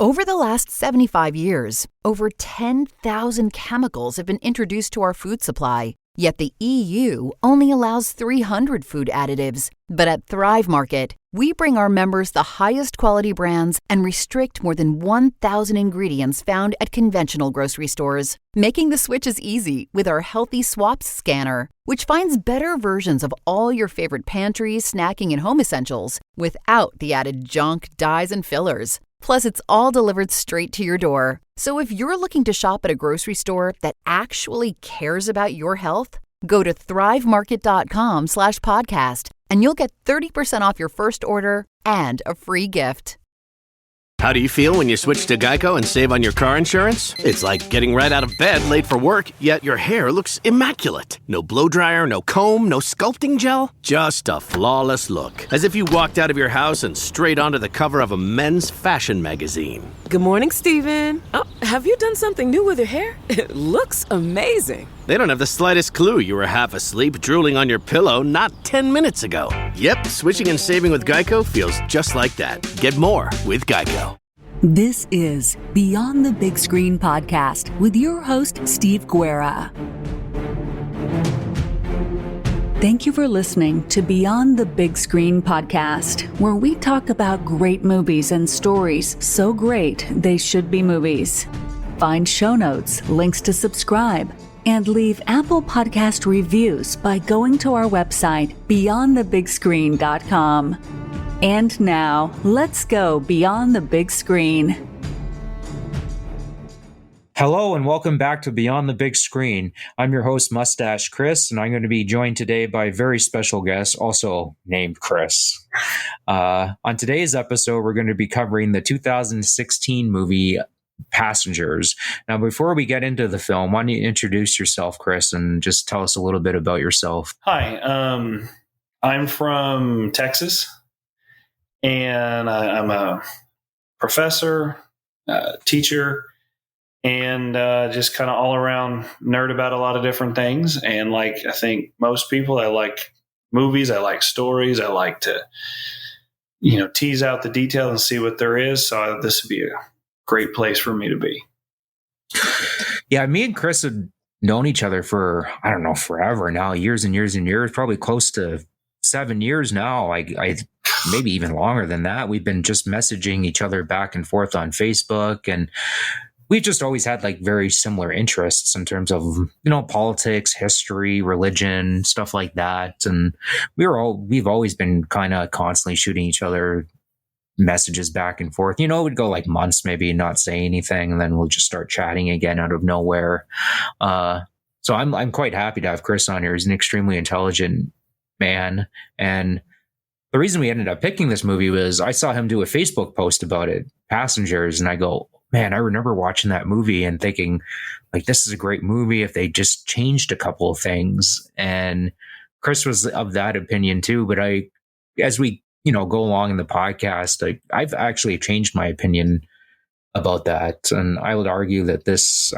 Over the last 75 years, over 10,000 chemicals have been introduced to our food supply. Yet the EU only allows 300 food additives. But at Thrive Market, we bring our members the highest quality brands and restrict more than 1,000 ingredients found at conventional grocery stores, making the switches easy with our Healthy Swaps scanner, which finds better versions of all your favorite pantry, snacking, and home essentials without the added junk, dyes, and fillers. Plus, it's all delivered straight to your door. So if you're looking to shop at a grocery store that actually cares about your health, go to thrivemarket.com/podcast and you'll get 30% off your first order and a free gift. How do you feel when you switch to Geico and save on your car insurance? It's like getting right out of bed late for work, yet your hair looks immaculate. No blow dryer, no comb, no sculpting gel. Just a flawless look. As if you walked out of your house and straight onto the cover of a men's fashion magazine. Good morning, Steven. Oh, have you done something new with your hair? It looks amazing. They don't have the slightest clue you were half asleep drooling on your pillow not 10 minutes ago. Yep, switching and saving with Geico feels just like that. Get more with Geico. This is Beyond the Big Screen podcast with your host, Steve Guerra. Thank you for listening to Beyond the Big Screen podcast, where we talk about great movies and stories so great they should be movies. Find show notes, links to subscribe, and leave Apple Podcast reviews by going to our website, beyondthebigscreen.com. And now, let's go beyond the big screen. Hello and welcome back to Beyond the Big Screen. I'm your host, Mustache Chris, and I'm going to be joined today by a very special guest, also named Chris. On today's episode, we're going to be covering the 2016 movie Passengers. Now, before we get into the film, why don't you introduce yourself, Chris, and just tell us a little bit about yourself? Hi, I'm from Texas, and I'm a professor, teacher, and just kind of all around nerd about a lot of different things. And like I think most people, I like movies, I like stories, I like to, tease out the detail and see what there is. So this would be a great place for me to be. Yeah, me and Chris had known each other for, I don't know, forever now, years and years and years, probably close to 7 years now. I maybe even longer than that. We've been just messaging each other back and forth on Facebook, and we've just always had like very similar interests in terms of, politics, history, religion, stuff like that. And we've always been kind of constantly shooting each other messages back and forth. It would go like months, maybe not say anything, and then we'll just start chatting again out of nowhere. So I'm quite happy to have Chris on here. He's an extremely intelligent man, and the reason we ended up picking this movie was I saw him do a Facebook post about it, Passengers, and I go, man, I remember watching that movie and thinking, like, this is a great movie if they just changed a couple of things. And Chris was of that opinion too. But as we, go along in the podcast, I've actually changed my opinion about that. And I'm going to argue that this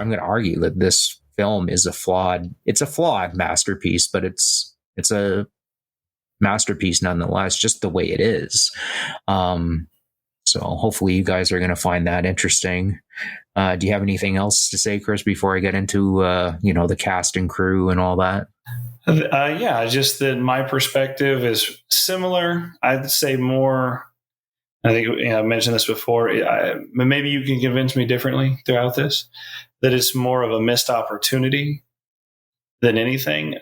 film is it's a flawed masterpiece, but it's a masterpiece nonetheless, just the way it is. So hopefully you guys are going to find that interesting. Do you have anything else to say, Chris, before I get into, the cast and crew and all that? Yeah, just that my perspective is similar. I'd say more, I think I mentioned this before, maybe you can convince me differently throughout this, that it's more of a missed opportunity than anything.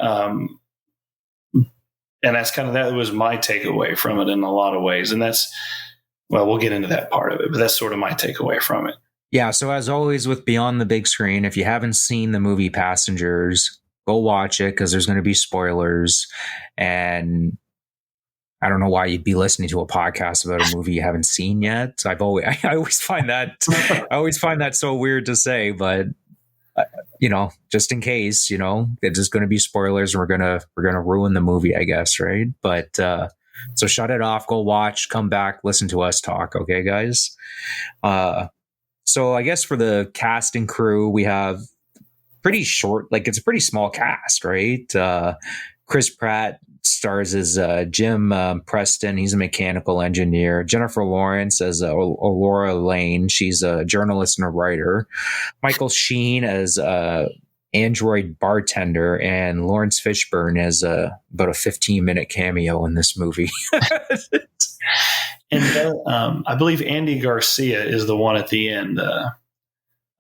And that's that was my takeaway from it in a lot of ways. And we'll get into that part of it, but that's sort of my takeaway from it. Yeah. So as always with Beyond the Big Screen, if you haven't seen the movie Passengers, go watch it because there's going to be spoilers. And I don't know why you'd be listening to a podcast about a movie you haven't seen yet. I always find that so weird to say, but just in case, it's just going to be spoilers and we're going to ruin the movie, I guess. Right. But, so shut it off, go watch, come back, listen to us talk. Okay, guys. So I guess for the cast and crew, we have pretty short, it's a pretty small cast, right? Chris Pratt stars as Jim Preston. He's a mechanical engineer. Jennifer Lawrence as Aurora Lane. She's a journalist and a writer. Michael Sheen as android bartender, and Lawrence Fishburne as about a 15-minute cameo in this movie. And I believe Andy Garcia is the one at the end.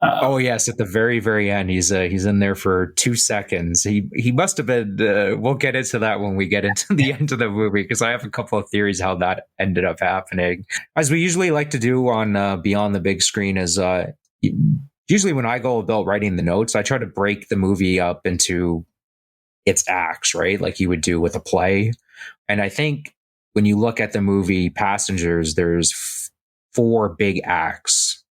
Oh yes, at the very, very end, he's in there for 2 seconds. He must have been. We'll get into that when we get into the end of the movie, because I have a couple of theories how that ended up happening. As we usually like to do on Beyond the Big Screen, is usually when I go about writing the notes, I try to break the movie up into its acts, right? Like you would do with a play. And I think when you look at the movie Passengers, there's 4 big acts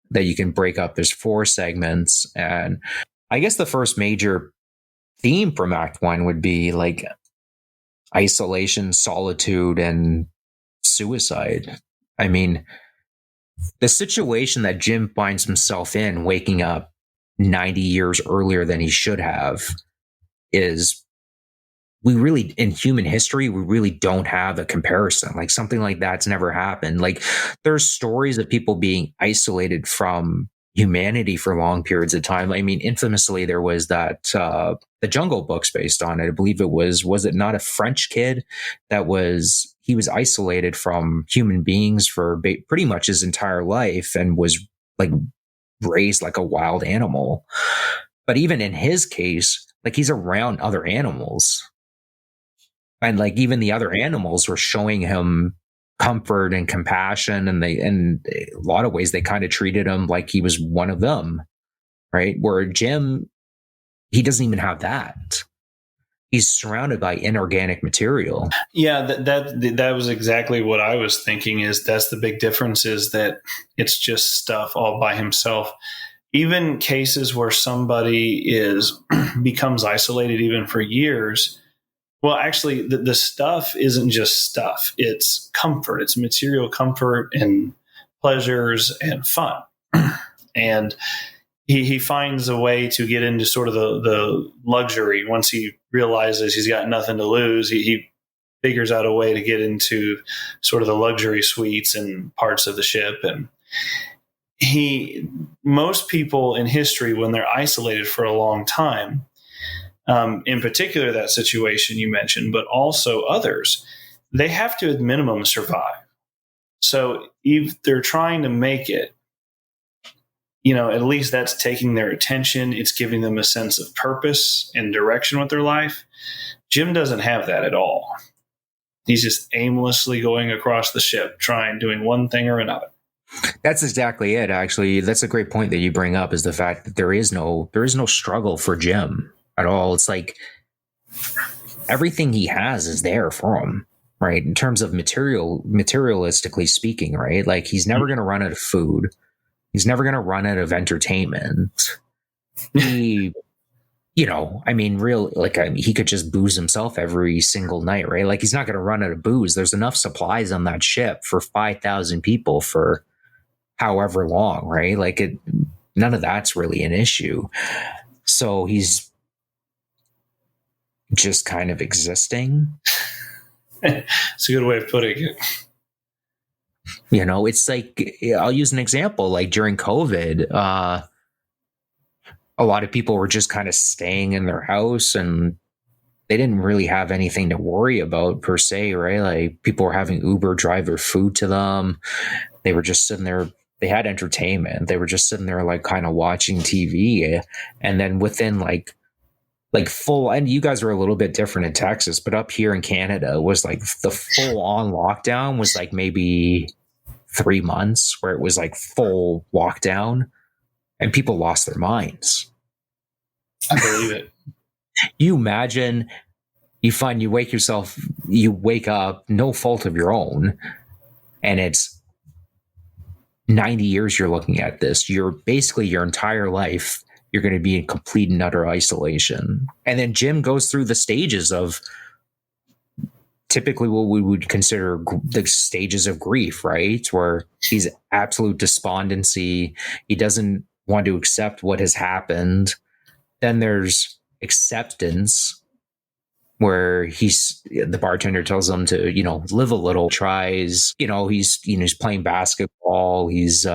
that you can break up. There's 4 segments. And I guess the first major theme from Act 1 would be like isolation, solitude, and suicide. I mean, the situation that Jim finds himself in, waking up 90 years earlier than he should have, is, we really, in human history, we really don't have a comparison. Like something like that's never happened. Like there's stories of people being isolated from humanity for long periods of time. I mean, infamously, there was that, the Jungle Book's based on it. I believe it was it not a French kid he was isolated from human beings for pretty much his entire life and was like raised like a wild animal. But even in his case, like he's around other animals. And like even the other animals were showing him comfort and compassion, and in a lot of ways they kind of treated him like he was one of them, right? Where Jim, he doesn't even have that. He's surrounded by inorganic material. Yeah, that was exactly what I was thinking. Is that's the big difference, is that it's just stuff all by himself. Even cases where somebody becomes isolated even for years. Well, actually, the stuff isn't just stuff. It's comfort. It's material comfort and pleasures and fun. And he finds a way to get into sort of the luxury. Once he realizes he's got nothing to lose, he figures out a way to get into sort of the luxury suites and parts of the ship. And most people in history, when they're isolated for a long time, in particular that situation you mentioned, but also others, they have to at minimum survive. So if they're trying to make it, at least that's taking their attention. It's giving them a sense of purpose and direction with their life. Jim doesn't have that at all. He's just aimlessly going across the ship, doing one thing or another. That's exactly it. Actually, that's a great point that you bring up, is the fact that there is no struggle for Jim at all. It's like everything he has is there for him, right? In terms of materialistically speaking, right? Like he's never going to run out of food. He's never going to run out of entertainment. He, he could just booze himself every single night, right? Like he's not going to run out of booze. There's enough supplies on that ship for 5,000 people for however long, right? Like none of that's really an issue. So he's just kind of existing. It's a good way of putting it. It's like, I'll use an example, like during COVID, a lot of people were just kind of staying in their house and they didn't really have anything to worry about per se, right? Like people were having Uber drive their food to them. They were just sitting there. They had entertainment. They were just sitting there like kind of watching TV. And then within like full, and you guys are a little bit different in Texas, but up here in Canada was like the full on lockdown was like maybe 3 months, where it was like full lockdown and people lost their minds. I believe it. You imagine you wake up, no fault of your own, and it's 90 years you're looking at this. You're basically your entire life, you're going to be in complete and utter isolation. And then Jim goes through the stages of typically what we would consider the stages of grief, right? Where he's absolute despondency. He doesn't want to accept what has happened. Then there's acceptance, where the bartender tells him to, live a little, tries, he's playing basketball. He's,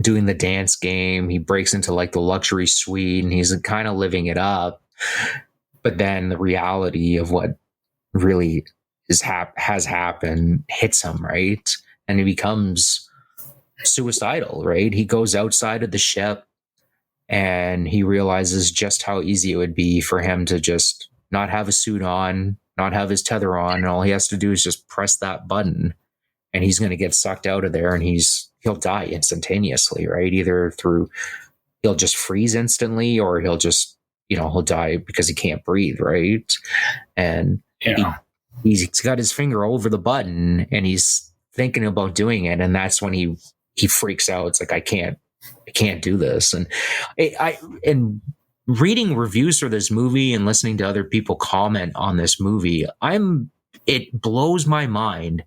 doing the dance game. He breaks into like the luxury suite and he's kind of living it up. But then the reality of what really has happened hits him, right? And he becomes suicidal, right? He goes outside of the ship and he realizes just how easy it would be for him to just not have a suit on, not have his tether on, and all he has to do is just press that button and he's going to get sucked out of there and he'll die instantaneously, right? Either he'll just freeze instantly or he'll just, he'll die because he can't breathe, right? And he's got his finger over the button and he's thinking about doing it. And that's when he freaks out. It's like, I can't do this. And and reading reviews for this movie and listening to other people comment on this movie, it blows my mind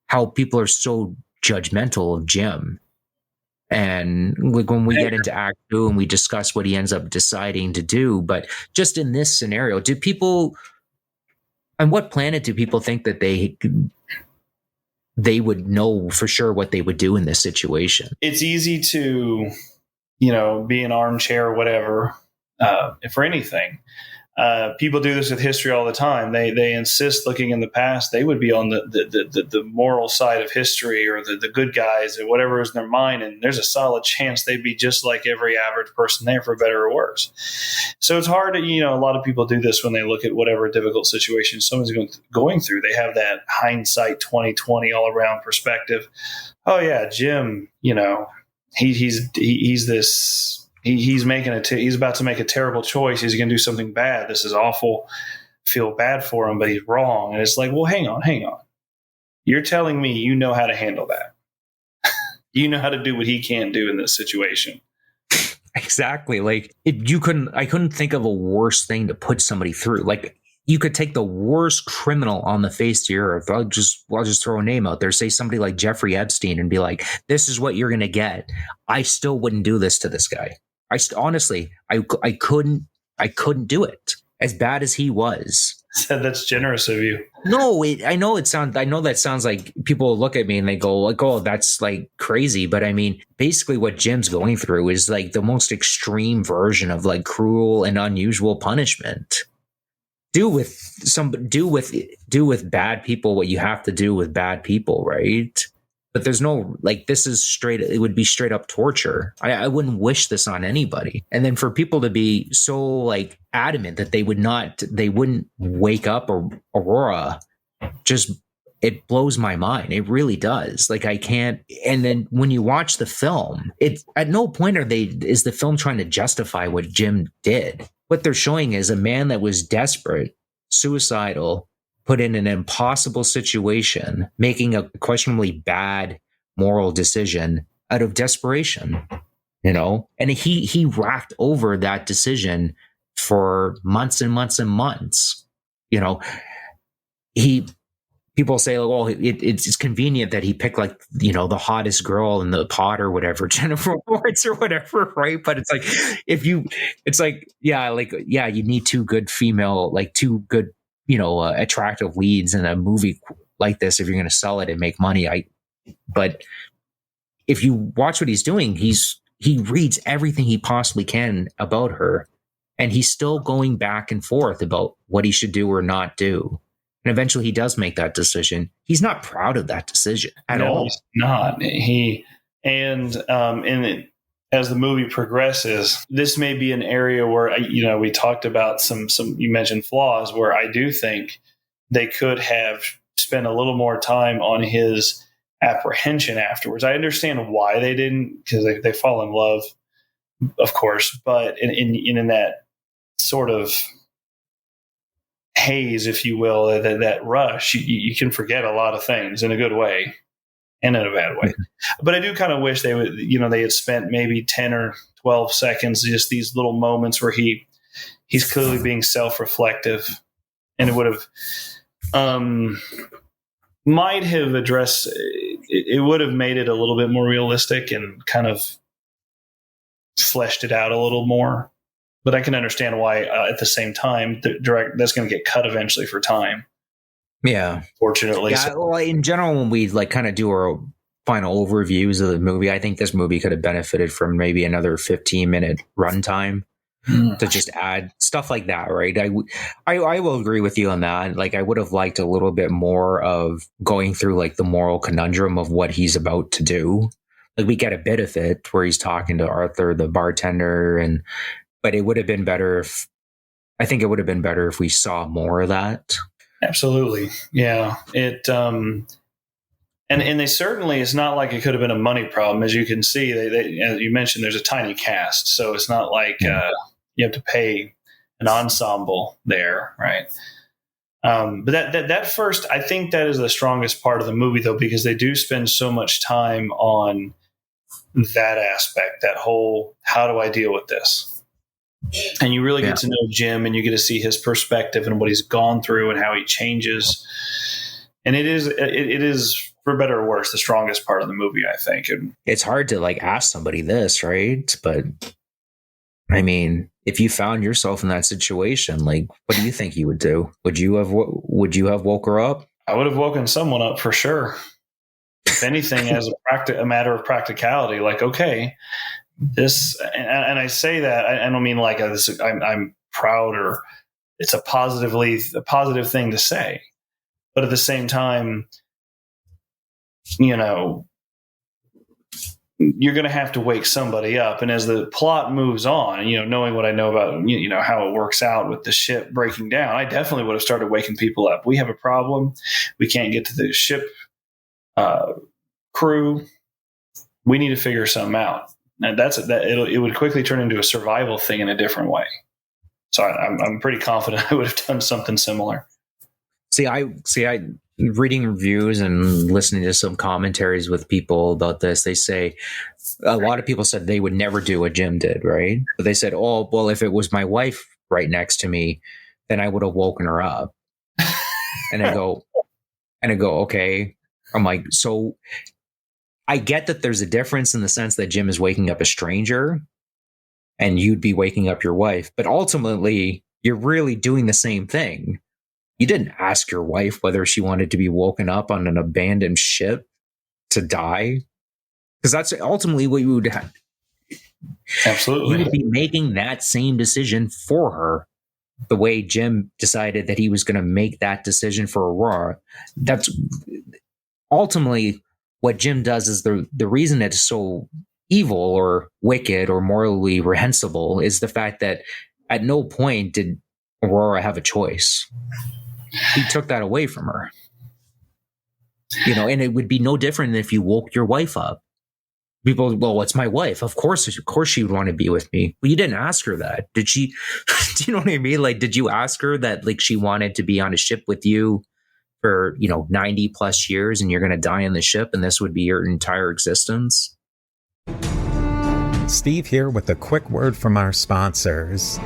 how people are so judgmental of Jim. And like when we get into Act 2 and we discuss what he ends up deciding to do, but just in this scenario, on what planet do people think that they would know for sure what they would do in this situation? It's easy to, be an armchair or whatever, for anything. People do this with history all the time. They insist looking in the past, they would be on the moral side of history or the good guys or whatever is in their mind. And there's a solid chance they'd be just like every average person there, for better or worse. So it's hard to, a lot of people do this when they look at whatever difficult situation someone's going through. They have that hindsight 2020 all around perspective. Oh yeah, Jim, he's this. He's about to make a terrible choice. He's going to do something bad. This is awful. Feel bad for him, but he's wrong. And it's like, well, hang on. You're telling me you know how to handle that. You know how to do what he can't do in this situation. Exactly. Like I couldn't think of a worse thing to put somebody through. Like you could take the worst criminal on the face of the earth. I'll just throw a name out there. Say somebody like Jeffrey Epstein and be like, this is what you're going to get. I still wouldn't do this to this guy. Honestly, I couldn't do it. As bad as he was. That's generous of you. No, I know that sounds like people look at me and they go like, oh, that's like crazy. But I mean, basically what Jim's going through is like the most extreme version of like cruel and unusual punishment. Do with bad people what you have to do with bad people, right? But there's no, like, it would be straight up torture. I wouldn't wish this on anybody. And then for people to be so like adamant that they wouldn't wake up Aurora, it blows my mind. It really does. Like I can't. And then when you watch the film, at no point is the film trying to justify what Jim did. What they're showing is a man that was desperate, suicidal, put in an impossible situation, making a questionably bad moral decision out of desperation, and he racked over that decision for months and months and months. People say, well, it's convenient that he picked like, the hottest girl in the pod or whatever, Jennifer Lawrence or whatever. Right. But it's like, you need two good attractive leads in a movie like this if you're going to sell it and make money. But if you watch what he's doing, he reads everything he possibly can about her, and he's still going back and forth about what he should do or not do. And eventually he does make that decision. He's not proud of that decision at all. He's not. As the movie progresses, this may be an area where, we talked about some, you mentioned flaws, where I do think they could have spent a little more time on his apprehension afterwards. I understand why they didn't, because they fall in love, of course, but in that sort of haze, if you will, that rush, you can forget a lot of things in a good way and in a bad way. But I do kind of wish they would, they had spent maybe 10 or 12 seconds, just these little moments where he's clearly being self-reflective, and it would have, might have addressed, it would have made it a little bit more realistic and kind of fleshed it out a little more. But I can understand why at the same time, that's going to get cut eventually for time. Yeah. Fortunately. Yeah. Well, in general, when we like kind of do our final overviews of the movie, I think this movie could have benefited from maybe another 15-minute runtime to just add stuff like that, right? I will agree with you on that. Like, I would have liked a little bit more of going through like the moral conundrum of what he's about to do. Like, we get a bit of it where he's talking to Arthur, the bartender, but it would have been better if we saw more of that. Absolutely. Yeah. And they certainly, it's not like it could have been a money problem. As you can see, they as you mentioned, there's a tiny cast. So it's not like you have to pay an ensemble there, right? But that first, I think that is the strongest part of the movie, though, because they do spend so much time on that aspect, that whole, how do I deal with this? And you really get to know Jim, and you get to see his perspective and what he's gone through and how he changes. And it is for better or worse, the strongest part of the movie, I think. And it's hard to like ask somebody this, right? But I mean, if you found yourself in that situation, like, what do you think you would do? Would you have woke her up? I would have woken someone up for sure. If anything, as a matter of practicality, like, okay, this, and I say that, I don't mean like I'm proud or it's a positive thing to say, but at the same time, you know, you're going to have to wake somebody up. And as the plot moves on, you know, knowing what I know about, you know, how it works out with the ship breaking down, I definitely would have started waking people up. We have a problem. We can't get to the ship crew. We need to figure something out. And it would quickly turn into a survival thing in a different way. So I'm pretty confident I would have done something similar. I reading reviews and listening to some commentaries with people about this, they say a lot of people said they would never do what Jim did, right? But they said, oh, well, if it was my wife right next to me, then I would have woken her up. And I go, okay. I'm like, so I get that there's a difference in the sense that Jim is waking up a stranger and you'd be waking up your wife, but ultimately you're really doing the same thing. You didn't ask your wife whether she wanted to be woken up on an abandoned ship to die, because that's ultimately what you would have. Absolutely. You would be making that same decision for her, the way Jim decided that he was going to make that decision for Aurora. That's ultimately what Jim does. Is the reason it's so evil or wicked or morally reprehensible is the fact that at no point did Aurora have a choice. He took that away from her, you know, and it would be no different than if you woke your wife up. People, well, it's my wife. Of course she would want to be with me. Well, you didn't ask her that. Did she? Do you know what I mean? Like, did you ask her that, like, she wanted to be on a ship with you for, 90 plus years and you're going to die on the ship and this would be your entire existence? Steve here with a quick word from our sponsors.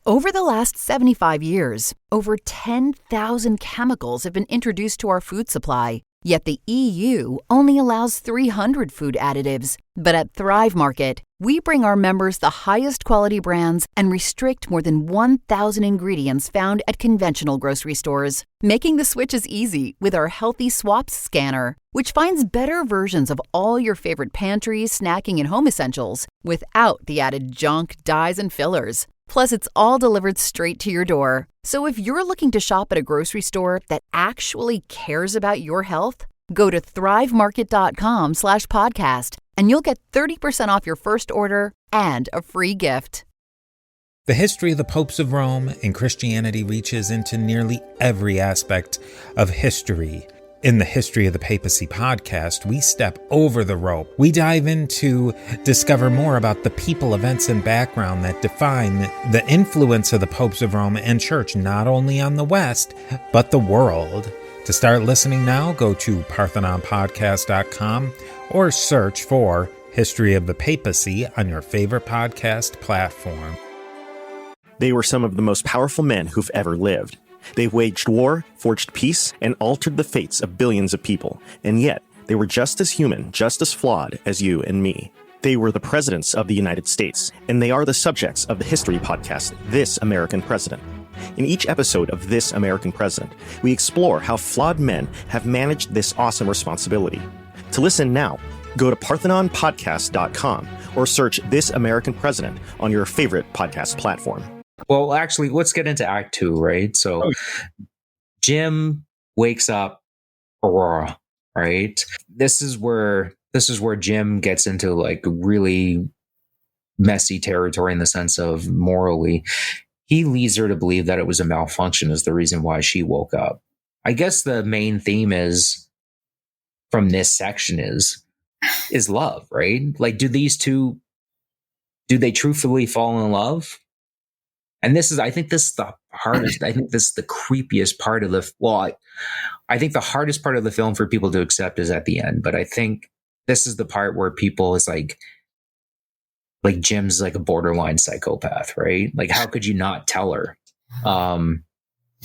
Over the last 75 years, over 10,000 chemicals have been introduced to our food supply. Yet the EU only allows 300 food additives. But at Thrive Market, we bring our members the highest quality brands and restrict more than 1,000 ingredients found at conventional grocery stores, making the switch as easy with our Healthy Swaps scanner, which finds better versions of all your favorite pantry, snacking, and home essentials without the added junk, dyes, and fillers. Plus, it's all delivered straight to your door. So if you're looking to shop at a grocery store that actually cares about your health, go to thrivemarket.com/podcast and you'll get 30% off your first order and a free gift. The history of the popes of Rome and Christianity reaches into nearly every aspect of history. In the History of the Papacy podcast, we step over the rope. We dive in to discover more about the people, events, and background that define the influence of the popes of Rome and Church, not only on the West, but the world. To start listening now, go to parthenonpodcast.com or search for History of the Papacy on your favorite podcast platform. They were some of the most powerful men who've ever lived. They waged war, forged peace, and altered the fates of billions of people. And yet, they were just as human, just as flawed as you and me. They were the presidents of the United States, and they are the subjects of the history podcast, This American President. In each episode of This American President, we explore how flawed men have managed this awesome responsibility. To listen now, go to parthenonpodcast.com or search This American President on your favorite podcast platform. Well, actually, let's get into Act 2, right? So Jim wakes up Aurora, right? This is where Jim gets into like really messy territory in the sense of morally. He leads her to believe that it was a malfunction is the reason why she woke up. I guess the main theme is from this section is love, right? Like, do they truthfully fall in love? And I think this is the hardest. I think this is the creepiest part of I think the hardest part of the film for people to accept is at the end. But I think this is the part where people is like Jim's like a borderline psychopath, right? Like, how could you not tell her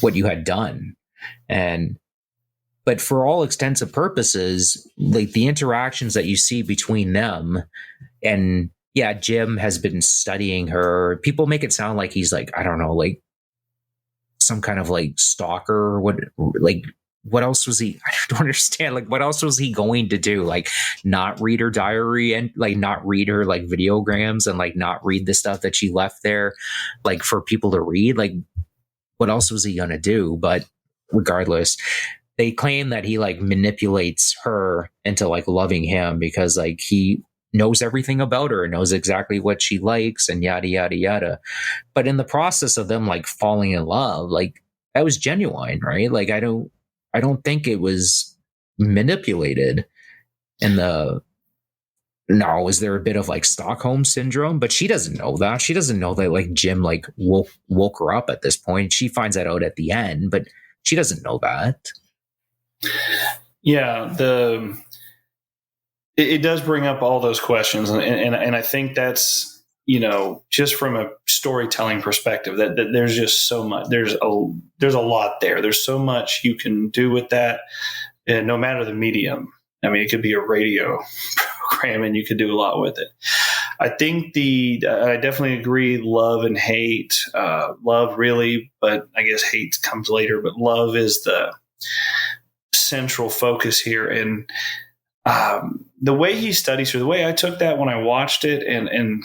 what you had done? But for all extents and purposes, like the interactions that you see between them, and yeah, Jim has been studying her. People make it sound like he's like, I don't know, like some kind of like stalker. What else was he? I don't understand. Like, what else was he going to do? Like, not read her diary and like not read her like videograms and like not read the stuff that she left there, like for people to read. Like, what else was he gonna do? But regardless, they claim that he like manipulates her into like loving him because like he knows everything about her, knows exactly what she likes and yada, yada, yada. But in the process of them like falling in love, like that was genuine, right? Like, I don't think it was manipulated is there a bit of like Stockholm syndrome? But she doesn't know that. She doesn't know that like Jim like woke her up at this point. She finds that out at the end, but she doesn't know that. Yeah, it does bring up all those questions, and I think that's, you know, just from a storytelling perspective, that there's just so much. There's a lot there. There's so much you can do with that, and no matter the medium. I mean, it could be a radio program, and you could do a lot with it. I think I definitely agree. Love and hate. Love really, but I guess hate comes later. But love is the central focus here, and the way he studies her, the way I took that when I watched it, and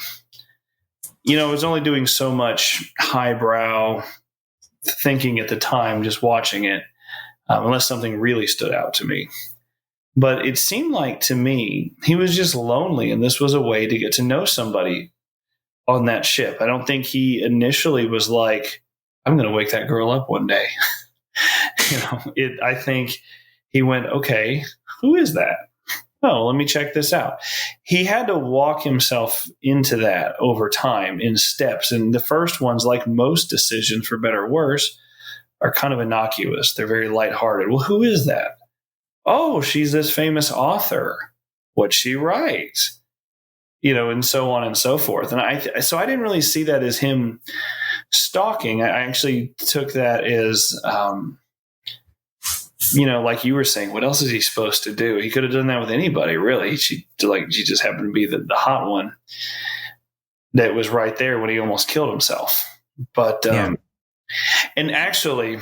you know, I was only doing so much highbrow thinking at the time, just watching it, unless something really stood out to me. But it seemed like to me he was just lonely, and this was a way to get to know somebody on that ship. I don't think he initially was like, I'm going to wake that girl up one day. You know, I think he went, okay, who is that? Oh, let me check this out. He had to walk himself into that over time in steps. And the first ones, like most decisions, for better or worse, are kind of innocuous. They're very lighthearted. Well, who is that? Oh, she's this famous author. What'd she write? You know, and so on and so forth. And so I didn't really see that as him stalking. I actually took that as, you know, like you were saying, what else is he supposed to do? He could have done that with anybody, really. She just happened to be the hot one that was right there when he almost killed himself. But, and actually,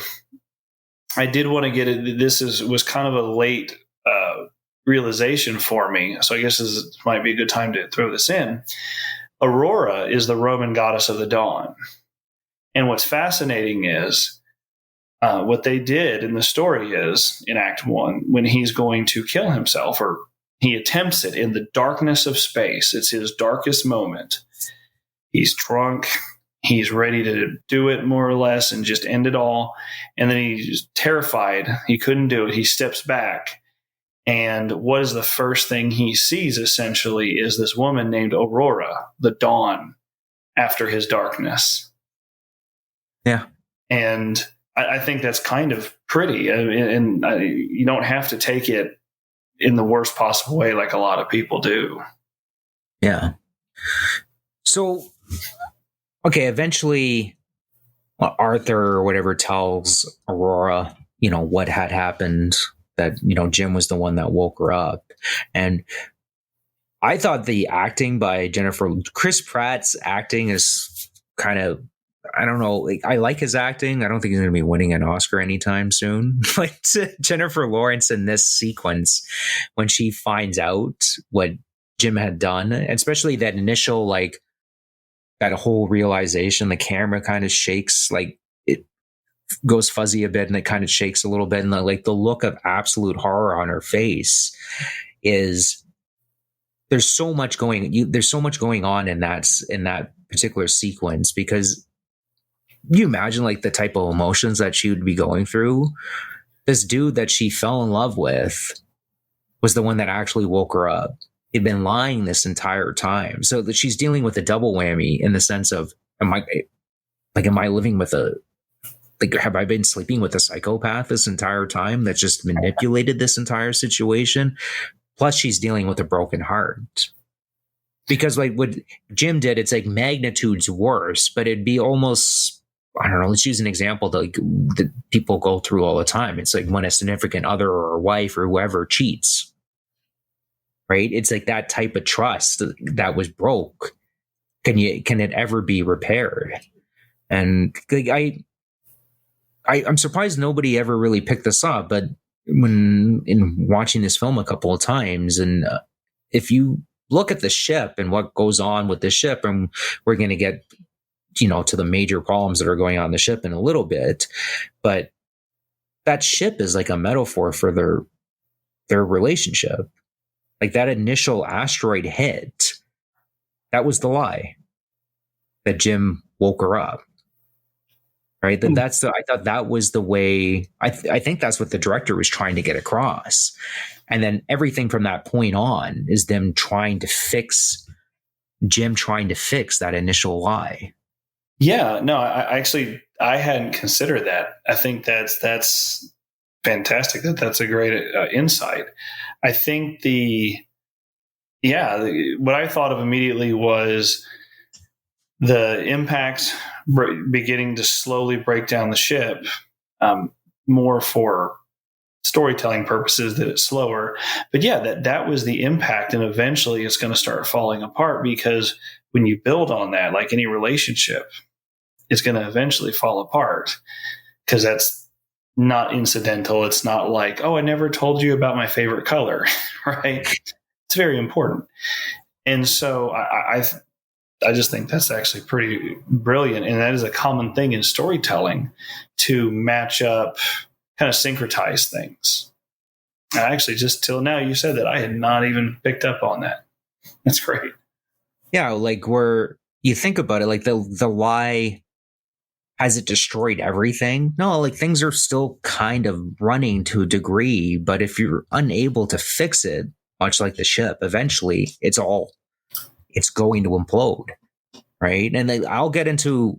I did want to get it. This was kind of a late realization for me. So I guess this might be a good time to throw this in. Aurora is the Roman goddess of the dawn. And what's fascinating is, what they did in the story is, in Act 1, when he's going to kill himself, or he attempts it in the darkness of space, it's his darkest moment. He's drunk. He's ready to do it more or less and just end it all. And then he's terrified. He couldn't do it. He steps back. And what is the first thing he sees, essentially, is this woman named Aurora, the dawn after his darkness. Yeah. And I think that's kind of pretty. And you don't have to take it in the worst possible way like a lot of people do. Yeah. So, okay, eventually Arthur or whatever tells Aurora, you know, what had happened, that, you know, Jim was the one that woke her up. And I thought the acting by Chris Pratt's acting is kind of, I don't know. Like, I like his acting. I don't think he's going to be winning an Oscar anytime soon. Like Jennifer Lawrence in this sequence, when she finds out what Jim had done, especially that initial, like, that whole realization, the camera kind of shakes, like it goes fuzzy a bit and it kind of shakes a little bit. And the look of absolute horror on her face is, there's so much going on in that particular sequence, because you imagine like the type of emotions that she would be going through. This dude that she fell in love with was the one that actually woke her up. He'd been lying this entire time. So that she's dealing with a double whammy in the sense of, am I living with have I been sleeping with a psychopath this entire time that's just manipulated this entire situation? Plus she's dealing with a broken heart. Because like what Jim did, it's like magnitudes worse, but it'd be almost, I don't know, let's use an example that people go through all the time. It's like when a significant other or a wife or whoever cheats, right? It's like that type of trust that was broke. Can it ever be repaired? And like, I'm surprised nobody ever really picked this up, but when in watching this film a couple of times, and if you look at the ship and what goes on with the ship, and we're going to get, to the major problems that are going on in the ship in a little bit, but that ship is like a metaphor for their relationship. Like that initial asteroid hit, that was the lie that Jim woke her up. Right. I thought that was the way, I think that's what the director was trying to get across. And then everything from that point on is Jim trying to fix that initial lie. Yeah, no, I hadn't considered that. I think that's fantastic. That's a great insight. I think what I thought of immediately was the impact beginning to slowly break down the ship, more for storytelling purposes, that it's slower. But yeah, that was the impact, and eventually it's going to start falling apart, because when you build on that, like any relationship, it's going to eventually fall apart, because that's not incidental. It's not like, oh, I never told you about my favorite color, right? It's very important. And so I just think that's actually pretty brilliant. And that is a common thing in storytelling, to match up, kind of syncretize things. And actually, just till now, you said that, I had not even picked up on that. That's great. Yeah. Like where you think about it, like the lie, has it destroyed everything? No, like things are still kind of running to a degree, but if you're unable to fix it, much like the ship, eventually it's going to implode, right? And I'll get into,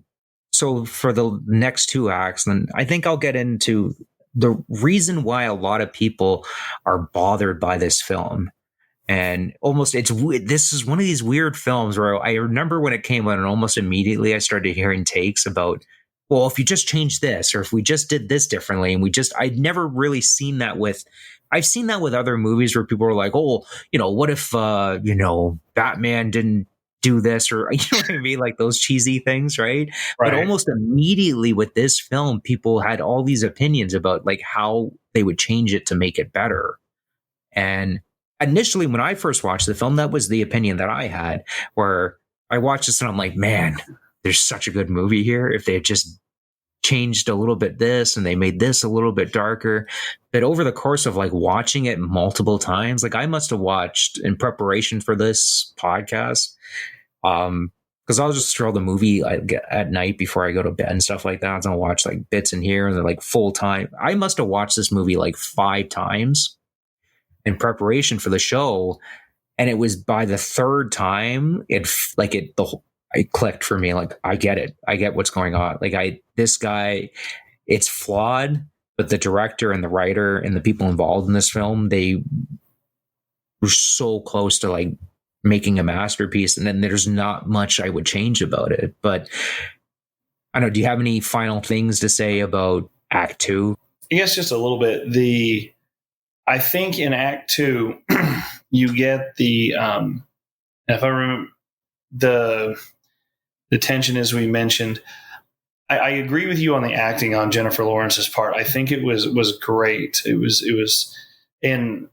so for the next two acts, then I think I'll get into the reason why a lot of people are bothered by this film. And this is one of these weird films where I remember when it came out, and almost immediately I started hearing takes about, well, if you just change this, or if we just did this differently, and I'd never really seen that I've seen that with other movies where people are like, oh, what if, Batman didn't do this, or, you know what I mean? Like those cheesy things, right? But almost immediately with this film, people had all these opinions about like how they would change it to make it better. And initially, when I first watched the film, that was the opinion that I had, where I watched this and I'm like, man, there's such a good movie here. If they had just changed a little bit this and they made this a little bit darker. But over the course of like watching it multiple times, like I must have watched in preparation for this podcast, because I'll just throw the movie at night before I go to bed and stuff like that. I'll watch like bits in here, and they're like full time. I must have watched this movie like 5 times in preparation for the show. And it was by the third time, it clicked for me. Like, I get it. I get what's going on. Like this guy, it's flawed, but the director and the writer and the people involved in this film, they were so close to like making a masterpiece. And then there's not much I would change about it. But I don't know, do you have any final things to say about Act 2? I guess just a little bit. I think in Act 2, you get the And if I remember the tension, as we mentioned, I agree with you on the acting on Jennifer Lawrence's part. I think it was great. It was, and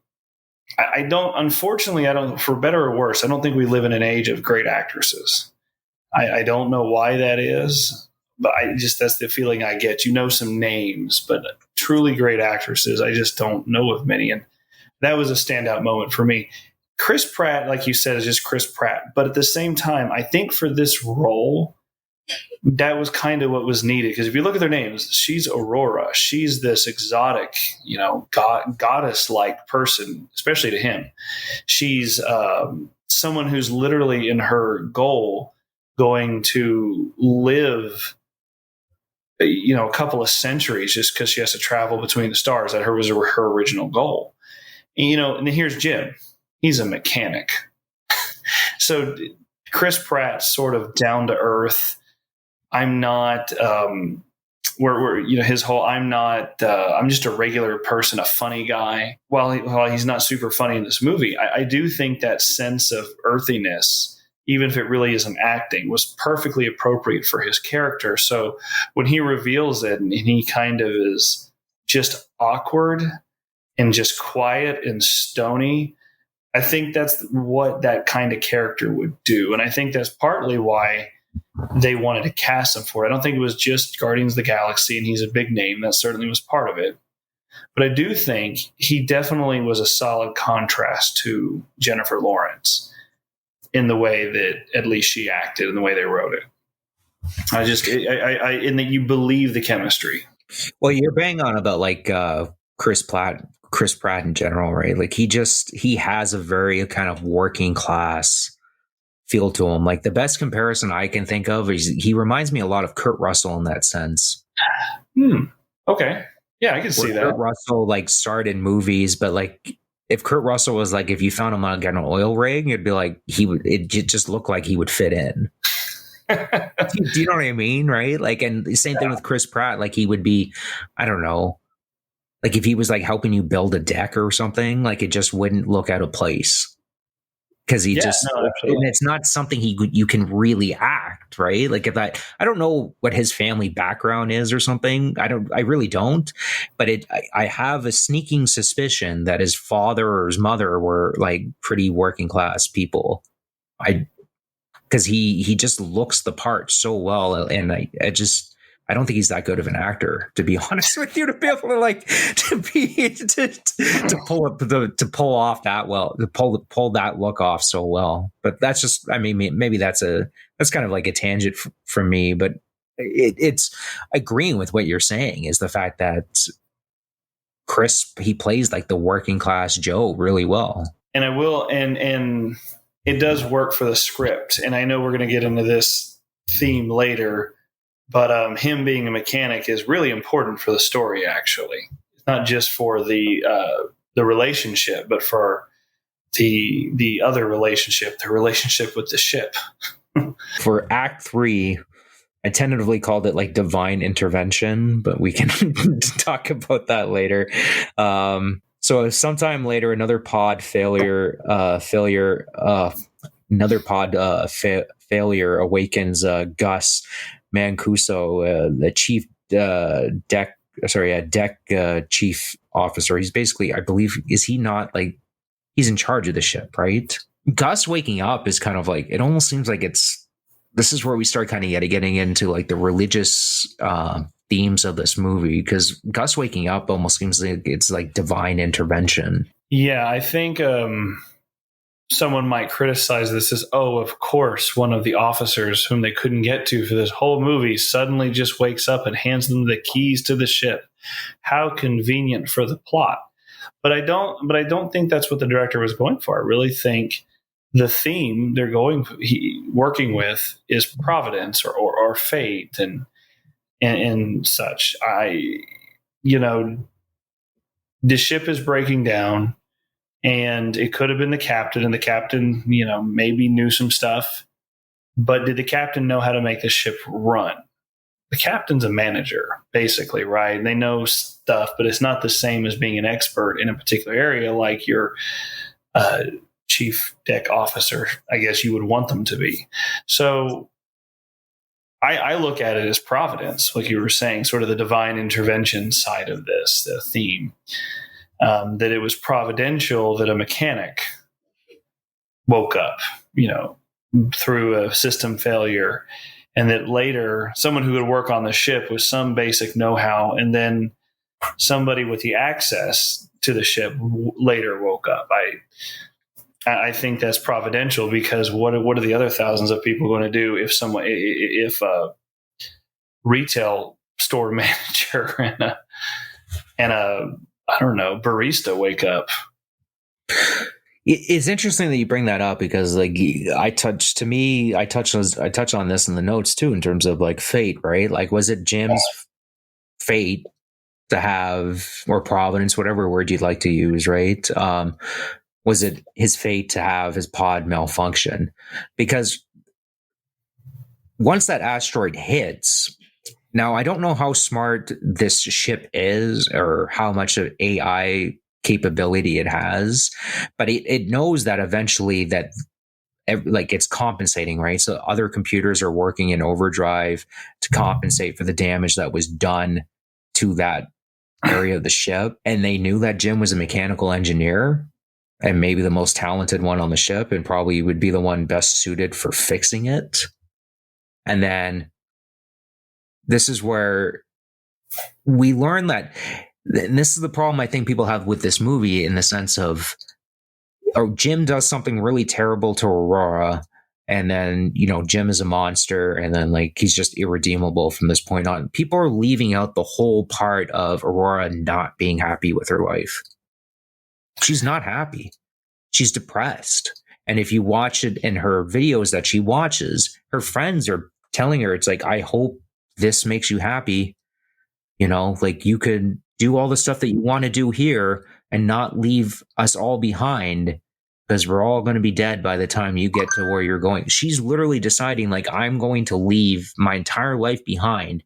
I don't, unfortunately, I don't, for better or worse, I don't think we live in an age of great actresses. I don't know why that is, but that's the feeling I get. You know some names, but truly great actresses, I just don't know of many. And that was a standout moment for me. Chris Pratt, like you said, is just Chris Pratt. But at the same time, I think for this role, that was kind of what was needed. Because if you look at their names, she's Aurora. She's this exotic, goddess-like person, especially to him. She's someone who's literally in her goal going to live, a couple of centuries just because she has to travel between the stars. That was her original goal. And here's Jim. He's a mechanic. So Chris Pratt's sort of down to earth. I'm not, his whole, I'm just a regular person, a funny guy. While he's not super funny in this movie, I do think that sense of earthiness, even if it really isn't acting, was perfectly appropriate for his character. So when he reveals it and he kind of is just awkward and just quiet and stony, I think that's what that kind of character would do. And I think that's partly why they wanted to cast him for it. I don't think it was just Guardians of the Galaxy and he's a big name. That certainly was part of it. But I do think he definitely was a solid contrast to Jennifer Lawrence in the way that at least she acted and the way they wrote it. In that you believe the chemistry. Well, you're bang on about Chris Pratt in general, right? Like he has a very kind of working class feel to him. Like the best comparison I can think of is he reminds me a lot of Kurt Russell in that sense. Okay. Yeah, I can see that. Kurt Russell starred in movies, but if Kurt Russell was if you found him on an oil rig, it'd be it just looked like he would fit in. Do you know what I mean? Right? And the same thing with Chris Pratt. He would be, I don't know, if he was helping you build a deck or something, it just wouldn't look out of place. Because and it's not something you can really act, right? I don't know what his family background is or something. I really don't. But I have a sneaking suspicion that his father or his mother were pretty working class people. Because he just looks the part so well, and I don't think he's that good of an actor, to be honest with you, to be able to pull off that well, to pull that look off so well. But that's just, maybe that's kind of a tangent from me, but it's agreeing with what you're saying is the fact that Chris, he plays the working class Joe really well. And I will, and it does work for the script. And I know we're going to get into this theme later. But him being a mechanic is really important for the story, actually. It's not just for the relationship, but for the other relationship, the relationship with the ship. For Act 3, I tentatively called it divine intervention, but we can talk about that later. So sometime later, another pod failure awakens Gus Mancuso, the chief deck chief officer. He's basically, I believe, is he not he's in charge of the ship, right? Gus waking up is kind of it almost seems this is where we start kind of getting into the religious themes of this movie, because Gus waking up almost seems like it's divine intervention. Yeah, I think someone might criticize this as, of course, one of the officers whom they couldn't get to for this whole movie suddenly just wakes up and hands them the keys to the ship. How convenient for the plot. But I don't think that's what the director was going for. I really think the theme they're working with is providence or fate and such. The ship is breaking down. And it could have been the captain, and the captain, maybe knew some stuff. But did the captain know how to make the ship run? The captain's a manager, basically, right? They know stuff, but it's not the same as being an expert in a particular area, like your chief deck officer, I guess you would want them to be. So I look at it as providence, like you were saying, sort of the divine intervention side of this, the theme, that it was providential that a mechanic woke up, through a system failure, and that later someone who would work on the ship with some basic know-how, and then somebody with the access to the ship later woke up. I think that's providential, because what are the other thousands of people going to do if a retail store manager and a I don't know barista wake up? It's interesting that you bring that up, because like I touch on this in the notes too, in terms of like fate, right? Like, was it Jim's fate to have, or providence, whatever word you'd like to use, right? Was it his fate to have his pod malfunction? Because once that asteroid hits, now I don't know how smart this ship is or how much of AI capability it has, but it knows that eventually that like it's compensating, right? So other computers are working in overdrive to compensate for the damage that was done to that area of the ship. And they knew that Jim was a mechanical engineer, and maybe the most talented one on the ship, and probably would be the one best suited for fixing it. And then this is where we learn that, and this is the problem I think people have with this movie, in the sense of, Jim does something really terrible to Aurora, and then, Jim is a monster, and then like he's just irredeemable from this point on. People are leaving out the whole part of Aurora not being happy with her life. She's not happy. She's depressed. And if you watch it in her videos that she watches, her friends are telling her, it's like, I hope this makes you happy. Like, you could do all the stuff that you want to do here and not leave us all behind, because we're all going to be dead by the time you get to where you're going. She's literally deciding, like, I'm going to leave my entire life behind.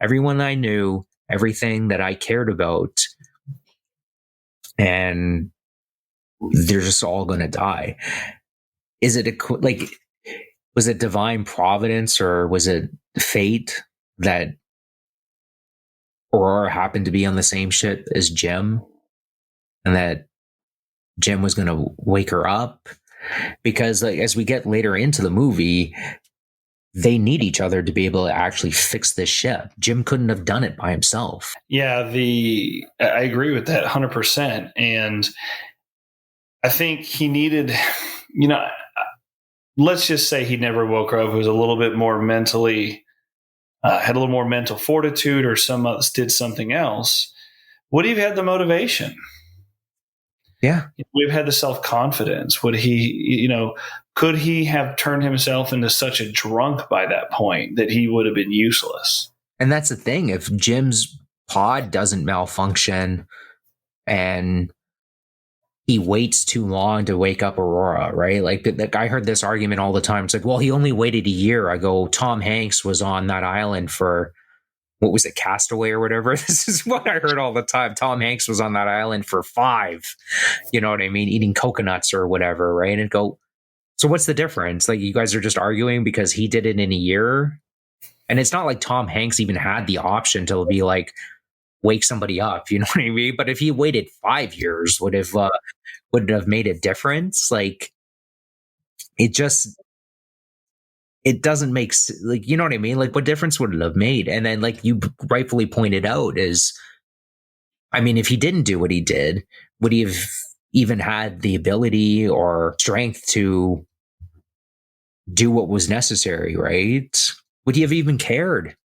Everyone I knew, everything that I cared about, and they're just all going to die. Was it divine providence, or was it fate that Aurora happened to be on the same ship as Jim, and that Jim was going to wake her up? Because like, as we get later into the movie, they need each other to be able to actually fix this ship. Jim couldn't have done it by himself. Yeah, I agree with that 100%. And I think he needed, let's just say he never woke her up. It was a little bit more mentally, had a little more mental fortitude, or did something else. Would he have had the motivation? Yeah. Would he have had the self-confidence? Would he, could he have turned himself into such a drunk by that point that he would have been useless? And that's the thing. If Jim's pod doesn't malfunction and he waits too long to wake up Aurora, right? Like I heard this argument all the time. It's like, well, he only waited a year. I go, Tom Hanks was on that island for, what was it, Castaway or whatever? This is what I heard all the time. Tom Hanks was on that island for 5, you know what I mean? Eating coconuts or whatever, right? And go, so what's the difference? Like, you guys are just arguing because he did it in a year? And it's not like Tom Hanks even had the option to be like, wake somebody up, you know what I mean? But if he waited 5 years, would it have made a difference? Like, it doesn't make, like, you know what I mean? Like, what difference would it have made? And then, like you rightfully pointed out, is, I mean, if he didn't do what he did, would he have even had the ability or strength to do what was necessary, right? Would he have even cared?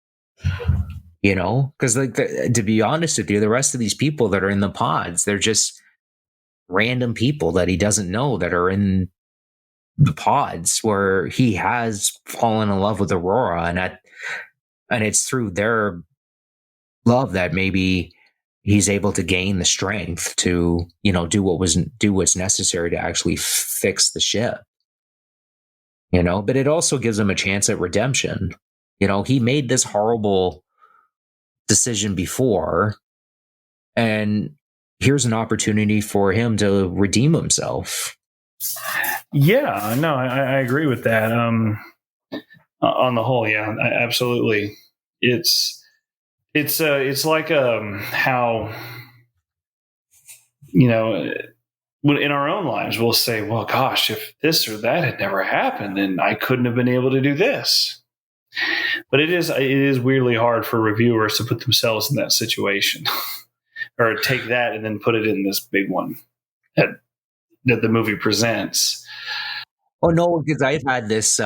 Because like, to be honest with you, the rest of these people that are in the pods, they're just random people that he doesn't know that are in the pods, where he has fallen in love with Aurora, and it's through their love that maybe he's able to gain the strength to, do what's necessary to actually fix the ship. But it also gives him a chance at redemption. He made this horrible decision before, and here's an opportunity for him to redeem himself. Yeah, no, I agree with that. On the whole, yeah, absolutely. It's like how, you know, in our own lives we'll say, well, gosh, if this or that had never happened, then I couldn't have been able to do this. But it is weirdly hard for reviewers to put themselves in that situation or take that and then put it in this big one that the movie presents. Oh no, because I've had this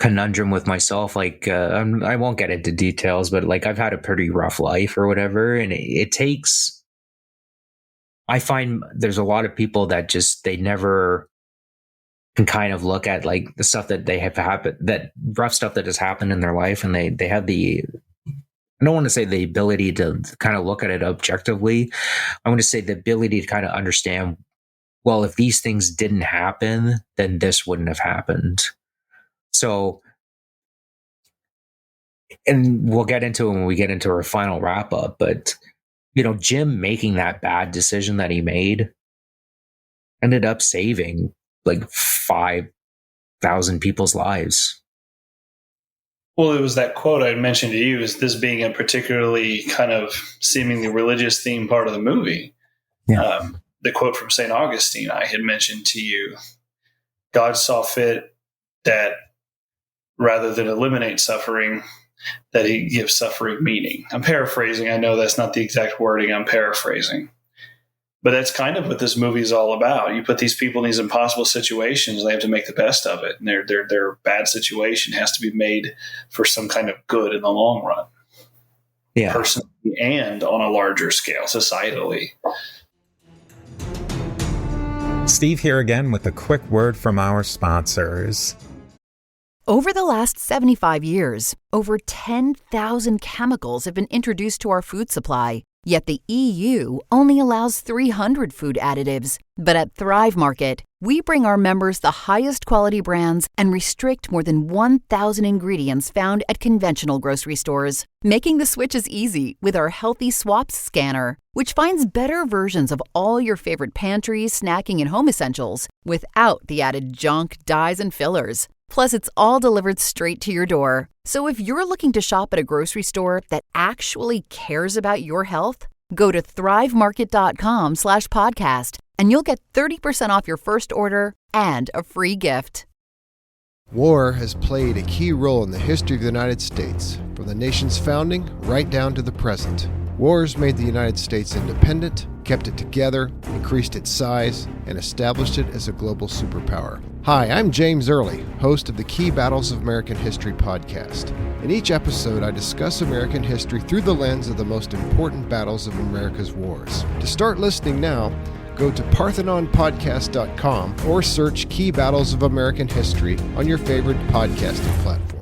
conundrum with myself. Like I won't get into details, but like I've had a pretty rough life or whatever, and it takes. I find there's a lot of people that just they never can kind of look at like the stuff that they have happened, that rough stuff that has happened in their life, and they have the. I don't want to say the ability to kind of look at it objectively. I want to say the ability to kind of understand. Well, if these things didn't happen, then this wouldn't have happened. So, and we'll get into it when we get into our final wrap up, but, Jim making that bad decision that he made ended up saving like 5,000 people's lives. Well, it was that quote I had mentioned to you, is this being a particularly kind of seemingly religious themed part of the movie. Yeah. The quote from St. Augustine I had mentioned to you, God saw fit that rather than eliminate suffering, that he gives suffering meaning. I'm paraphrasing. I know that's not the exact wording. I'm paraphrasing. But that's kind of what this movie is all about. You put these people in these impossible situations, and they have to make the best of it. And their bad situation has to be made for some kind of good in the long run. Yeah. Personally and on a larger scale, societally. Steve here again with a quick word from our sponsors. Over the last 75 years, over 10,000 chemicals have been introduced to our food supply. Yet the EU only allows 300 food additives. But at Thrive Market, we bring our members the highest quality brands and restrict more than 1,000 ingredients found at conventional grocery stores. Making the switch is easy with our Healthy Swaps scanner, which finds better versions of all your favorite pantry, snacking, and home essentials without the added junk, dyes, and fillers. Plus, it's all delivered straight to your door. So if you're looking to shop at a grocery store that actually cares about your health, go to thrivemarket.com/podcast and you'll get 30% off your first order and a free gift. War has played a key role in the history of the United States, from the nation's founding right down to the present. Wars made the United States independent, kept it together, increased its size, and established it as a global superpower. Hi, I'm James Early, host of the Key Battles of American History podcast. In each episode, I discuss American history through the lens of the most important battles of America's wars. To start listening now, go to parthenonpodcast.com or search Key Battles of American History on your favorite podcasting platform.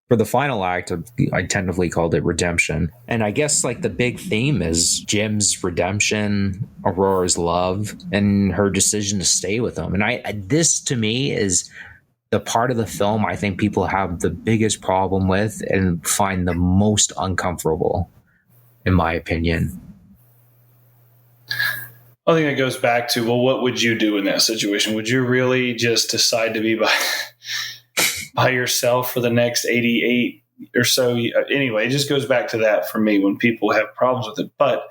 For the final act, I tentatively called it redemption. And I guess like the big theme is Jim's redemption, Aurora's love, and her decision to stay with him. And this to me is the part of the film I think people have the biggest problem with and find the most uncomfortable, in my opinion. I think it goes back to, well, what would you do in that situation? Would you really just decide to be by yourself for the next 88 or so? Anyway, it just goes back to that for me when people have problems with it. But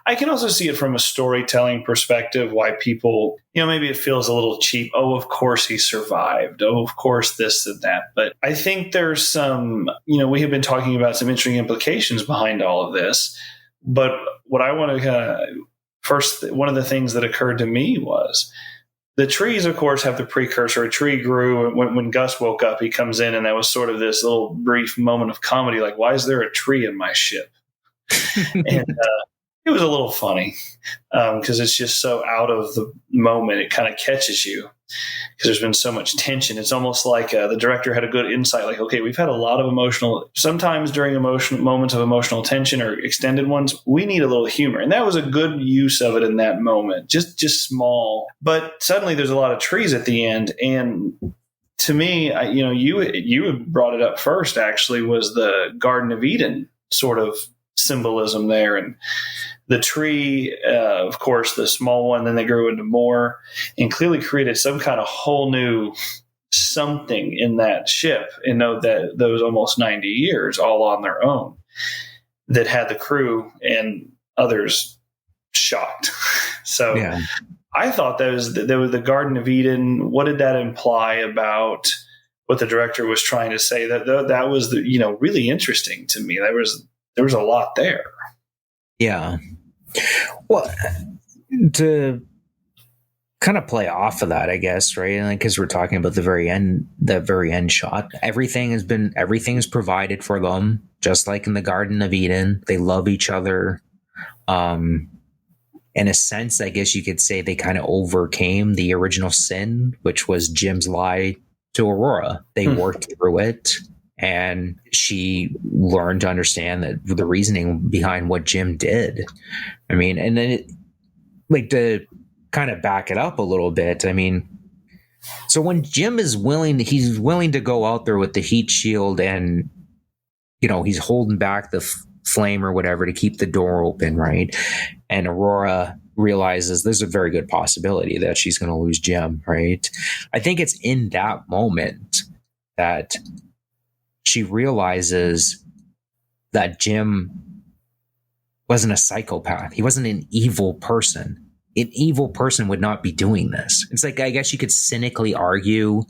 I can also see it from a storytelling perspective, why people, maybe it feels a little cheap. Oh, of course he survived. Oh, of course this and that. But I think there's some, we have been talking about some interesting implications behind all of this. But what I want to first, one of the things that occurred to me was, the trees, of course, have the precursor. A tree grew. When Gus woke up, he comes in, and that was sort of this little brief moment of comedy, like, why is there a tree in my ship? And it was a little funny because it's just so out of the moment. It kind of catches you because there's been so much tension. It's almost like the director had a good insight, like, okay, we've had a lot of sometimes during moments of emotional tension or extended ones, we need a little humor. And that was a good use of it in that moment, just small. But suddenly there's a lot of trees at the end. And to me, you had brought it up first, actually, was the Garden of Eden sort of symbolism there. And the tree, of course, the small one, then they grew into more, and clearly created some kind of whole new something in that ship. And know that those almost 90 years all on their own, that had the crew and others shocked. So I thought there was the Garden of Eden. What did that imply about what the director was trying to say? That was really interesting to me. There was a lot there. Yeah. Well, to kind of play off of that, I guess, right? Because we're talking about the very end shot. Everything is provided for them, just like in the Garden of Eden. They love each other. In a sense, I guess you could say they kind of overcame the original sin, which was Jim's lie to Aurora. They worked through it, and she learned to understand that the reasoning behind what Jim did. I mean, and then to kind of back it up a little bit. I mean, so when Jim he's willing to go out there with the heat shield, and he's holding back the flame or whatever to keep the door open, right? And Aurora realizes there's a very good possibility that she's going to lose Jim, right? I think it's in that moment that she realizes that Jim wasn't a psychopath. He wasn't an evil person. An evil person would not be doing this. It's like, I guess you could cynically argue,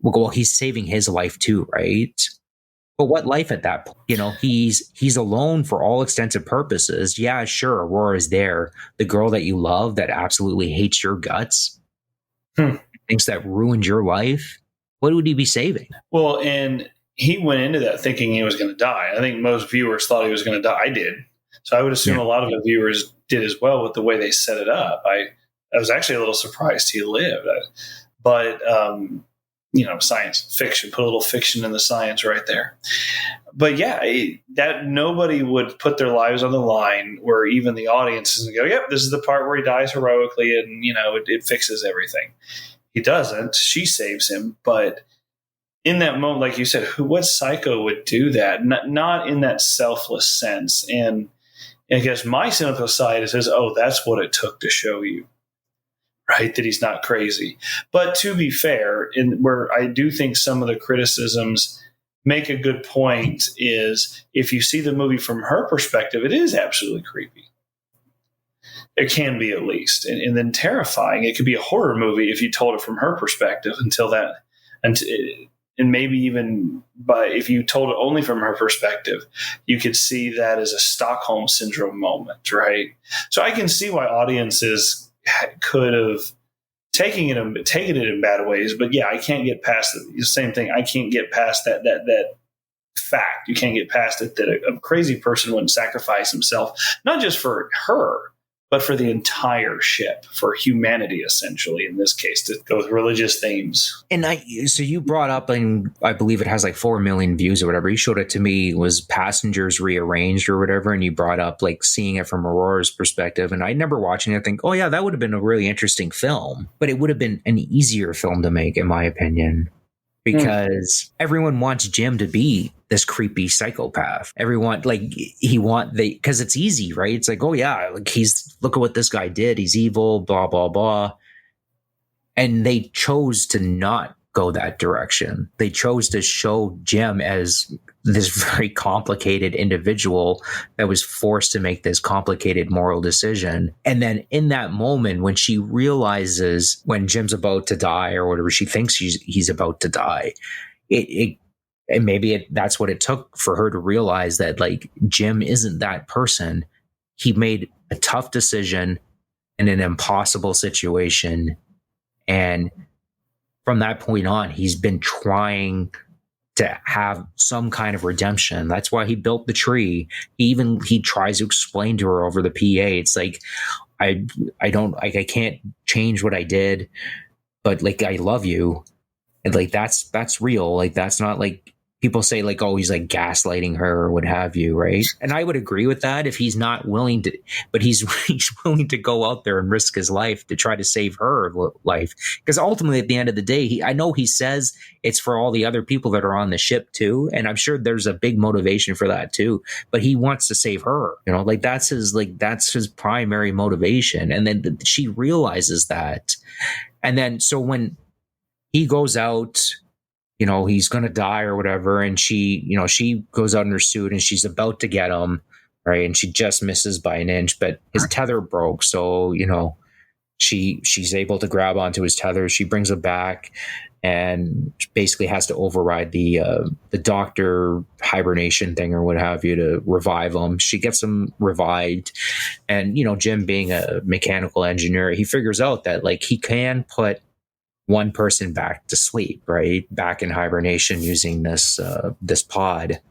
well, he's saving his life too, right? But what life at that point? He's alone for all extensive purposes. Yeah, sure, Aurora's there. The girl that you love that absolutely hates your guts, thinks that ruined your life. What would he be saving? Well, and he went into that thinking he was going to die. I think most viewers thought he was going to die. I did. So I would assume a lot of the viewers did as well with the way they set it up. I was actually a little surprised he lived. But science fiction, put a little fiction in the science right there. But yeah, that nobody would put their lives on the line where even the audience doesn't go, yep, this is the part where he dies heroically and, it fixes everything. He doesn't. She saves him. But in that moment, like you said, what psycho would do that? Not in that selfless sense. And I guess my cynical side says, oh, that's what it took to show you. Right, that he's not crazy. But to be fair, where I do think some of the criticisms make a good point is if you see the movie from her perspective, it is absolutely creepy. It can be, at least, and then terrifying. It could be a horror movie if you told it from her perspective and maybe even if you told it only from her perspective, you could see that as a Stockholm syndrome moment, right? So I can see why audiences could have taken it in bad ways, but yeah, I can't get past the same thing. I can't get past that fact. You can't get past it that a crazy person wouldn't sacrifice himself, not just for her, but for the entire ship, for humanity, essentially, in this case, to go with religious themes. And so you brought up, and I believe it has like 4 million views or whatever. You showed it to me, was Passengers Rearranged or whatever. And you brought up like seeing it from Aurora's perspective. And I remember watching it and think, oh yeah, that would have been a really interesting film, but it would have been an easier film to make, in my opinion, because everyone wants Jim to be this creepy psychopath. Everyone, because it's easy, right? It's like, oh yeah, look at what this guy did. He's evil, blah, blah, blah. And they chose to not go that direction. They chose to show Jim as this very complicated individual that was forced to make this complicated moral decision. And then in that moment, when she realizes when Jim's about to die or whatever, she thinks he's about to die, and maybe that's what it took for her to realize that like Jim isn't that person. He made a tough decision in an impossible situation. And from that point on, he's been trying to have some kind of redemption. That's why he built the tree. He tries to explain to her over the PA. It's like, I can't change what I did, but like, I love you. And like, that's real. Like, that's not like people say like, oh, he's like gaslighting her or what have you, right? And I would agree with that if he's not willing to, but he's willing to go out there and risk his life to try to save her life. Because ultimately, at the end of the day, I know he says it's for all the other people that are on the ship too, and I'm sure there's a big motivation for that too. But he wants to save her, you know, like that's his primary motivation. And then she realizes that, and then so when he goes out, you know, he's going to die or whatever. And she goes out in her suit and she's about to get him. Right. And she just misses by an inch, but his tether broke. So, you know, she's able to grab onto his tether. She brings him back and basically has to override the doctor hibernation thing or what have you to revive him. She gets him revived. And, you know, Jim being a mechanical engineer, he figures out that like he can put one person back to sleep, right? Back in hibernation using this pod.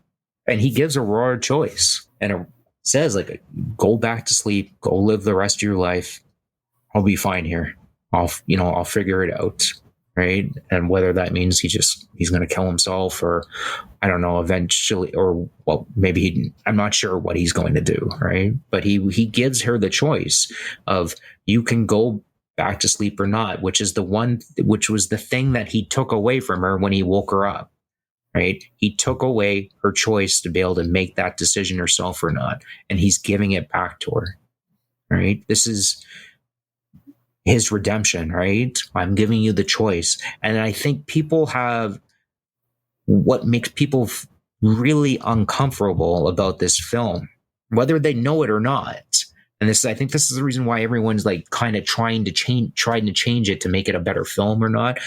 And he gives Aurora a choice and it says like, go back to sleep, go live the rest of your life. I'll be fine here. I'll figure it out. Right. And whether that means he's going to kill himself or I don't know, eventually, or well, maybe I'm not sure what he's going to do. Right. But he gives her the choice of you can go back to sleep or not, which was the thing that he took away from her when he woke her up, right? He took away her choice to be able to make that decision herself or not. And he's giving it back to her, right? This is his redemption, right? I'm giving you the choice. And I think people have what makes people really uncomfortable about this film, whether they know it or not. And I think this is the reason why everyone's like kind of trying to change it to make it a better film or not,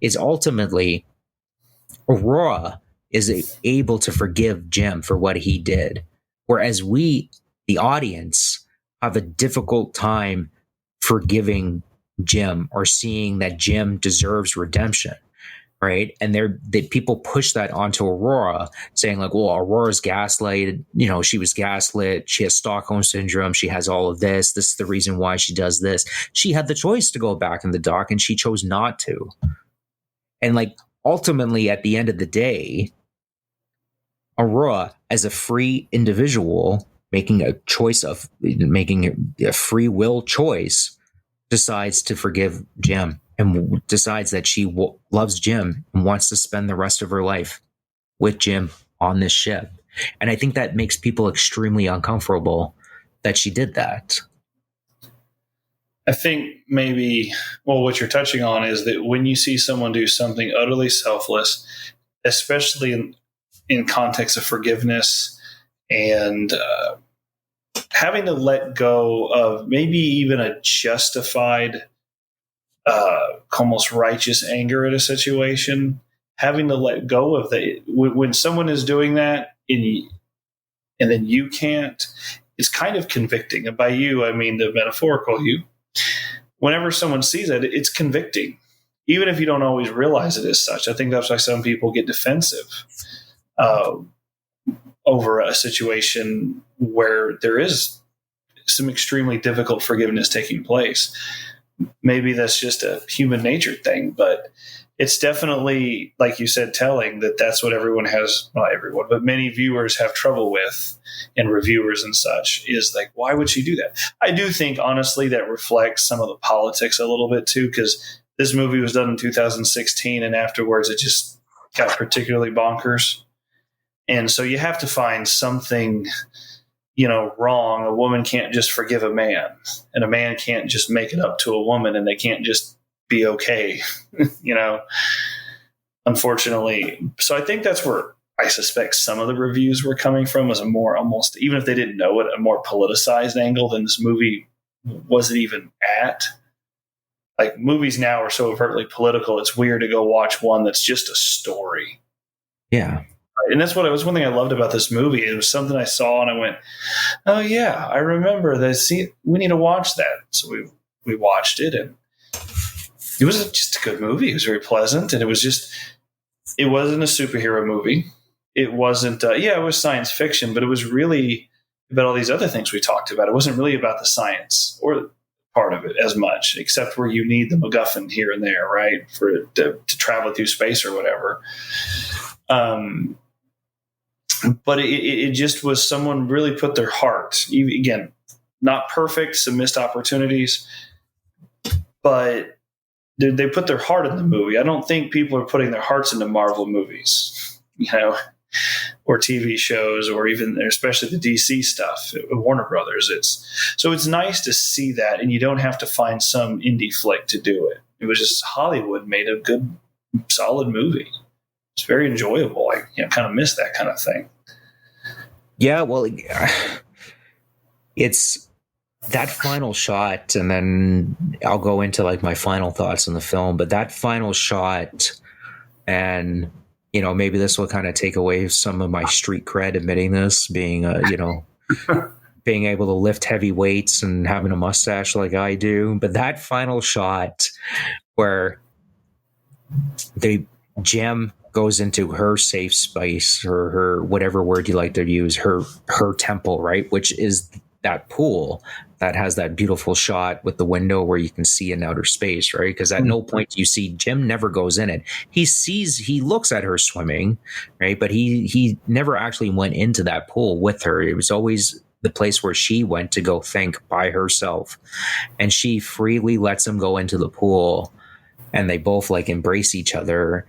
is ultimately Aurora is able to forgive Jim for what he did. Whereas we, the audience, have a difficult time forgiving Jim or seeing that Jim deserves redemption. Right. And people push that onto Aurora, saying like, well, Aurora's gaslighted. You know, she was gaslit. She has Stockholm syndrome. She has all of this. This is the reason why she does this. She had the choice to go back in the dock and she chose not to. And like, ultimately, at the end of the day, Aurora, as a free individual, making a free will choice, decides to forgive Jim. And decides that she loves Jim and wants to spend the rest of her life with Jim on this ship. And I think that makes people extremely uncomfortable that she did that. I think maybe, what you're touching on is that when you see someone do something utterly selfless, especially in context of forgiveness and having to let go of maybe even a justified almost righteous anger at a situation, having to let go of that. When someone is doing that and then you can't, it's kind of convicting. And by you, I mean the metaphorical you. Whenever someone sees it, it's convicting, even if you don't always realize it as such. I think that's why some people get defensive over a situation where there is some extremely difficult forgiveness taking place. Maybe that's just a human nature thing, but it's definitely, like you said, telling that that's what everyone has, not everyone, but many viewers have trouble with, and reviewers and such, is like, why would she do that? I do think, honestly, that reflects some of the politics a little bit too, because this movie was done in 2016, and afterwards it just got particularly bonkers. And so you have to find something, wrong. A woman can't just forgive a man, and a man can't just make it up to a woman, and they can't just be okay, unfortunately. So I think that's where I suspect some of the reviews were coming from, was a more, almost, even if they didn't know it, a more politicized angle than this movie wasn't even at. Like, movies now are so overtly political, it's weird to go watch one that's just a story. Yeah. And that's what one thing I loved about this movie. It was something I saw and I went, oh yeah, I remember this. We need to watch that. So we watched it, and it was just a good movie. It was very pleasant. And it wasn't a superhero movie. It wasn't, it was science fiction, but it was really about all these other things we talked about. It wasn't really about the science or part of it as much, except where you need the MacGuffin here and there, right? For it to travel through space or whatever. But it just was someone really put their heart. Again, not perfect, some missed opportunities, but they put their heart in the movie. I don't think people are putting their hearts into Marvel movies, or TV shows, or even especially the DC stuff, Warner Brothers. It's nice to see that, and you don't have to find some indie flick to do it. It was just Hollywood made a good, solid movie. It's very enjoyable. I kind of miss that kind of thing. Yeah, well, it's that final shot, and then I'll go into like my final thoughts on the film. But that final shot, and maybe this will kind of take away some of my street cred admitting this, being being able to lift heavy weights and having a mustache like I do. But that final shot where Jim goes into her safe space, or her, whatever word you like to use, her temple, right? Which is that pool that has that beautiful shot with the window where you can see in outer space, right? Because at no point do you see, Jim never goes in it. He looks at her swimming, right? But he never actually went into that pool with her. It was always the place where she went to go think by herself. And she freely lets him go into the pool, and they both like embrace each other.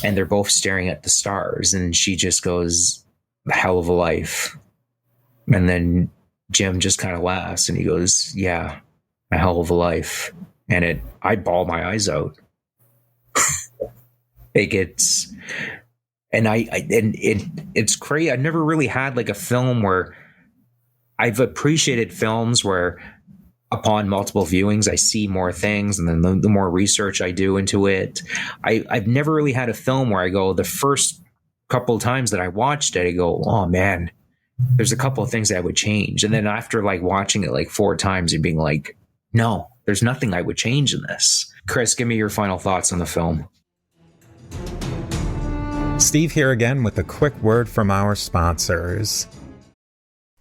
And they're both staring at the stars, and she just goes, "A hell of a life." And then Jim just kind of laughs, and he goes, "Yeah, a hell of a life." And I bawl my eyes out. It's crazy. I've never really had like a film where I've appreciated films where, upon multiple viewings, I see more things, and then the more research I do into it, I've never really had a film where I go, the first couple of times that I watched it, I go, "Oh man, there's a couple of things I would change." And then after like watching it like 4 times and being like, "No, there's nothing I would change in this." Chris, give me your final thoughts on the film. Steve here again with a quick word from our sponsors.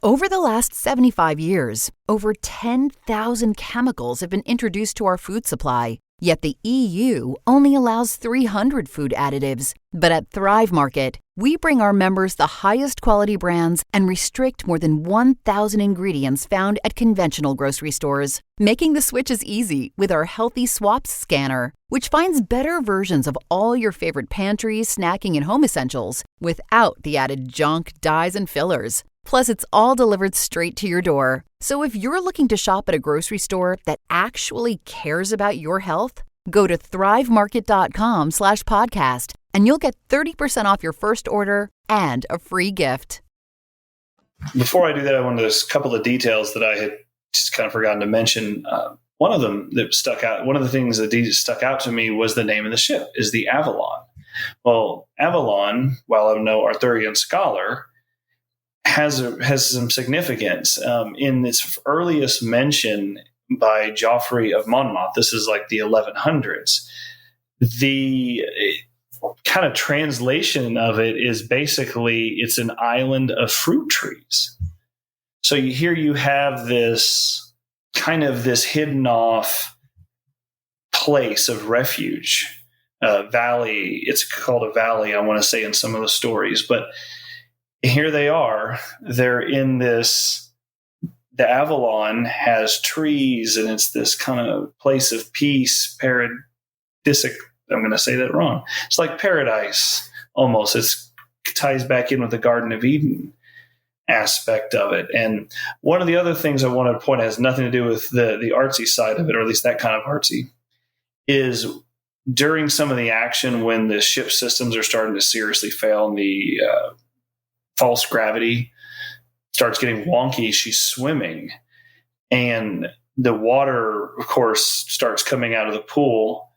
Over the last 75 years, over 10,000 chemicals have been introduced to our food supply, yet the EU only allows 300 food additives. But at Thrive Market, we bring our members the highest quality brands and restrict more than 1,000 ingredients found at conventional grocery stores. Making the switch is easy with our Healthy Swaps scanner, which finds better versions of all your favorite pantry, snacking, and home essentials without the added junk, dyes, and fillers. Plus, it's all delivered straight to your door. So if you're looking to shop at a grocery store that actually cares about your health, go to thrivemarket.com/podcast and you'll get 30% off your first order and a free gift. Before I do that, I wanted a couple of details that I had just kind of forgotten to mention. One of them that stuck out, one of the things that stuck out to me was the name of the ship is the Avalon. Well, Avalon, while I'm no Arthurian scholar, has some significance in its earliest mention by Geoffrey of Monmouth. This is like the 1100s. The kind of translation of it is basically it's an island of fruit trees. So you have this kind of this hidden off place of refuge, valley. It's called a valley, I want to say, in some of the stories, but here they are. They're in this. The Avalon has trees, and it's this kind of place of peace, paradisic. I'm going to say that wrong. It's like paradise almost. It ties back in with the Garden of Eden aspect of it. And one of the other things I wanted to point out has nothing to do with the artsy side of it, or at least that kind of artsy, is during some of the action when the ship systems are starting to seriously fail and the false gravity starts getting wonky, she's swimming, and the water, of course, starts coming out of the pool,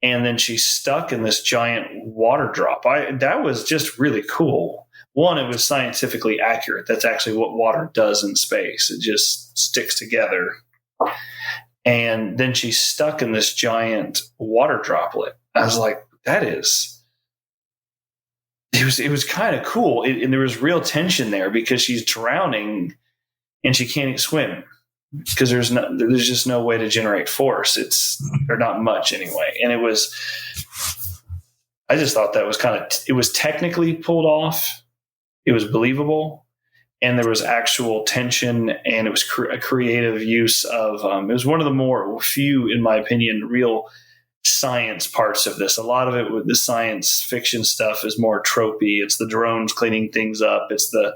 and then she's stuck in this giant water drop. That was just really cool. One, it was scientifically accurate. That's actually what water does in space. It just sticks together. And then she's stuck in this giant water droplet. I was like, it was kind of cool. And there was real tension there because she's drowning and she can't swim because there's just no way to generate force. Or not much anyway. And it was I just thought that was it was technically pulled off. It was believable, and there was actual tension, and it was a creative use of, it was one of the few, in my opinion, real science parts of this. A lot of it with the science fiction stuff is more tropey. It's the drones cleaning things up. It's the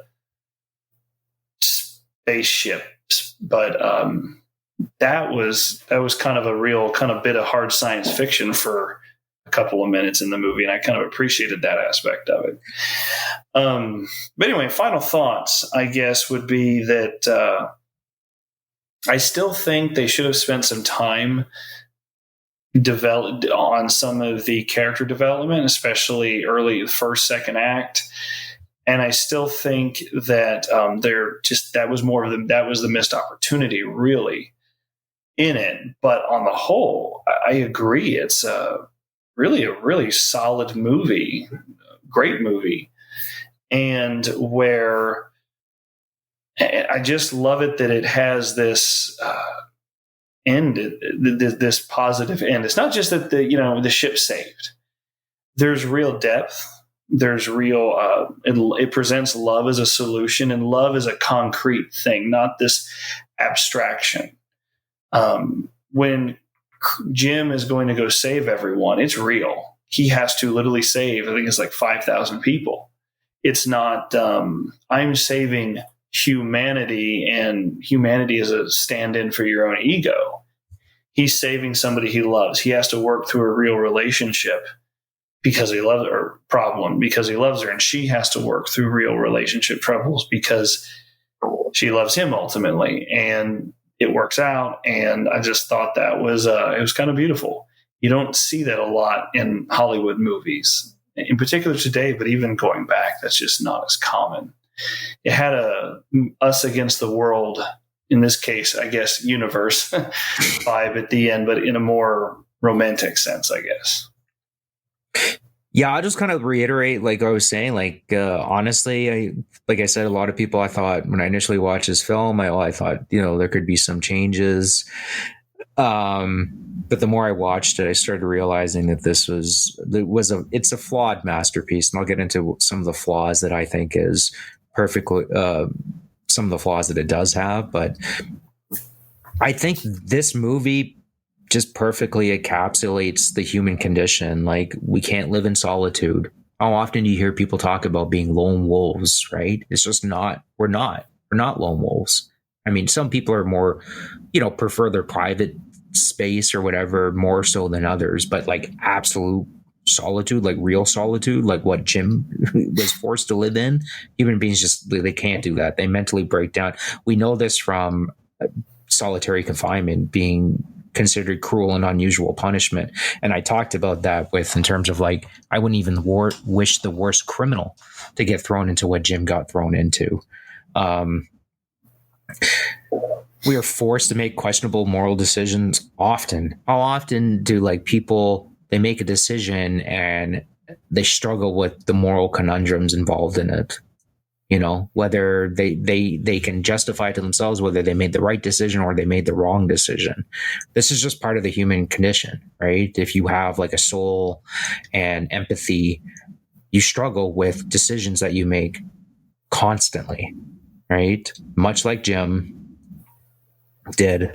spaceships. But that was kind of a real kind of bit of hard science fiction for a couple of minutes in the movie, and I kind of appreciated that aspect of it. But anyway, final thoughts, I guess, would be that I still think they should have spent some time developed on some of the character development, especially early first, second act. And I still think that that was the missed opportunity really in it. But on the whole, I agree. It's really a really solid movie, great movie. And where I just love it that it has this end, this positive end. It's not just that the ship's saved. There's real depth. There's real, it presents love as a solution, and love is a concrete thing, not this abstraction. When Jim is going to go save everyone, it's real. He has to literally save, I think it's like 5,000 people. It's not, I'm saving humanity, and humanity is a stand-in for your own ego. He's saving somebody he loves. He has to work through a real relationship because he loves her, because he loves her, and she has to work through real relationship troubles because she loves him ultimately, and it works out. And I just thought that was it was kind of beautiful. You don't see that a lot in Hollywood movies, in particular today, but even going back, that's just not as common. It had a us against the world, in this case, I guess, universe vibe at the end, but in a more romantic sense, I guess. Yeah, I'll just kind of reiterate, like I was saying, honestly, like I said, a lot of people, I thought when I initially watched this film, I thought, there could be some changes. But the more I watched it, I started realizing that it's a flawed masterpiece. And I'll get into some of the flaws that I think is perfectly, some of the flaws that it does have. But I think this movie just perfectly encapsulates the human condition. Like, we can't live in solitude. How often do you hear people talk about being lone wolves, right? It's just we're not lone wolves. I mean, some people are more, prefer their private space or whatever more so than others, but like absolute solitude, like real solitude, like what Jim was forced to live in, human beings they can't do that. They mentally break down. We know this from solitary confinement being considered cruel and unusual punishment. And I talked about that in terms of like, I wouldn't even wish the worst criminal to get thrown into what Jim got thrown into. We are forced to make questionable moral decisions often. How often do people, they make a decision and they struggle with the moral conundrums involved in it? Whether they can justify to themselves whether they made the right decision or they made the wrong decision. This is just part of the human condition, right? If you have like a soul and empathy, you struggle with decisions that you make constantly, right? Much like Jim did.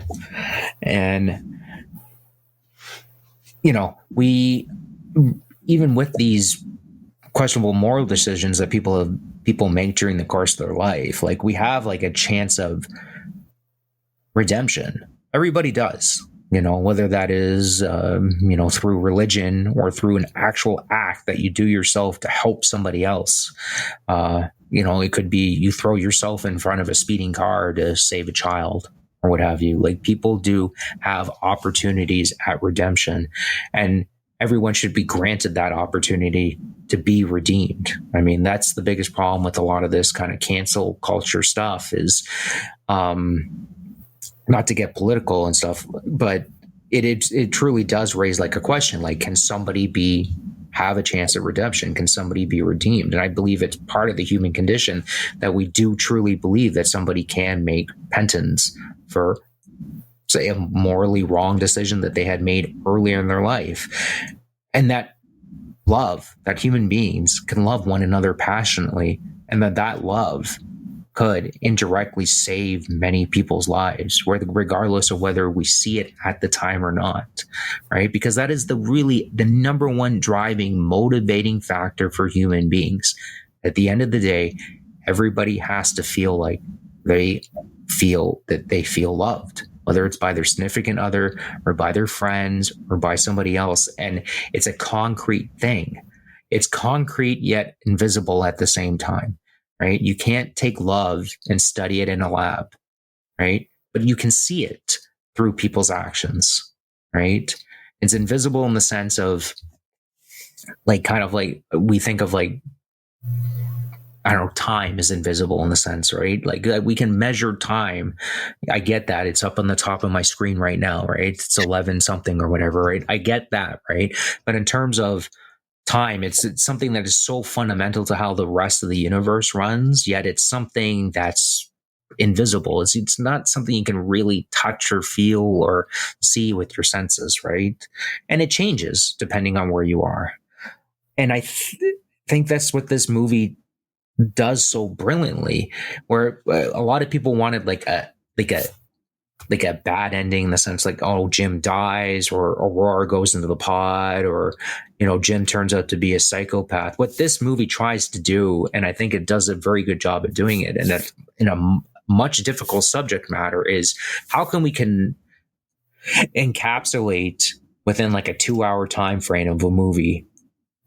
And, we, even with these questionable moral decisions that people make during the course of their life, like we have like a chance of redemption. Everybody does, whether that is, through religion or through an actual act that you do yourself to help somebody else. It could be you throw yourself in front of a speeding car to save a child or what have you. Like, people do have opportunities at redemption, and everyone should be granted that opportunity to be redeemed. I mean, that's the biggest problem with a lot of this kind of cancel culture stuff is, not to get political and stuff, but it truly does raise like a question, like, can somebody have a chance at redemption? Can somebody be redeemed? And I believe it's part of the human condition that we do truly believe that somebody can make penance for, say, a morally wrong decision that they had made earlier in their life. And that love, that human beings can love one another passionately, and that love could indirectly save many people's lives, regardless of whether we see it at the time or not, right? Because that is the number one driving, motivating factor for human beings. At the end of the day, everybody has to feel like they feel loved, whether it's by their significant other or by their friends or by somebody else. And it's a concrete thing. It's concrete yet invisible at the same time. Right? You can't take love and study it in a lab, right? But you can see it through people's actions, right? It's invisible in the sense of like, kind of like, we think of like, I don't know, time is invisible in the sense, right? Like we can measure time. I get that. It's up on the top of my screen right now, right? It's 11 something or whatever, right? I get that, right? But in terms of time, it's something that is so fundamental to how the rest of the universe runs, yet it's something that's invisible. It's not something you can really touch or feel or see with your senses, right? And it changes depending on where you are. And I think that's what this movie does so brilliantly, where a lot of people wanted like a bad ending in the sense like, oh, Jim dies or Aurora goes into the pod or, Jim turns out to be a psychopath. What this movie tries to do, and I think it does a very good job at doing it, and that in a much difficult subject matter, is how can we encapsulate within like a 2-hour time frame of a movie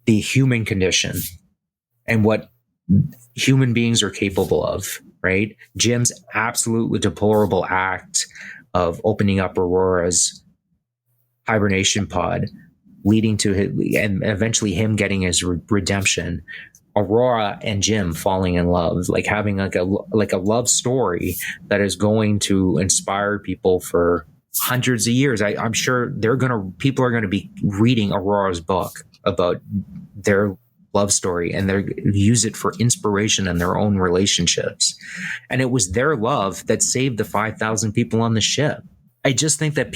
the human condition and what human beings are capable of, right? Jim's absolutely deplorable act of opening up Aurora's hibernation pod, leading to and eventually him getting his redemption. Aurora and Jim falling in love, like having like a love story that is going to inspire people for hundreds of years. I'm sure people are going to be reading Aurora's book about their love story, and they use it for inspiration in their own relationships. And it was their love that saved the 5,000 people on the ship. I just think that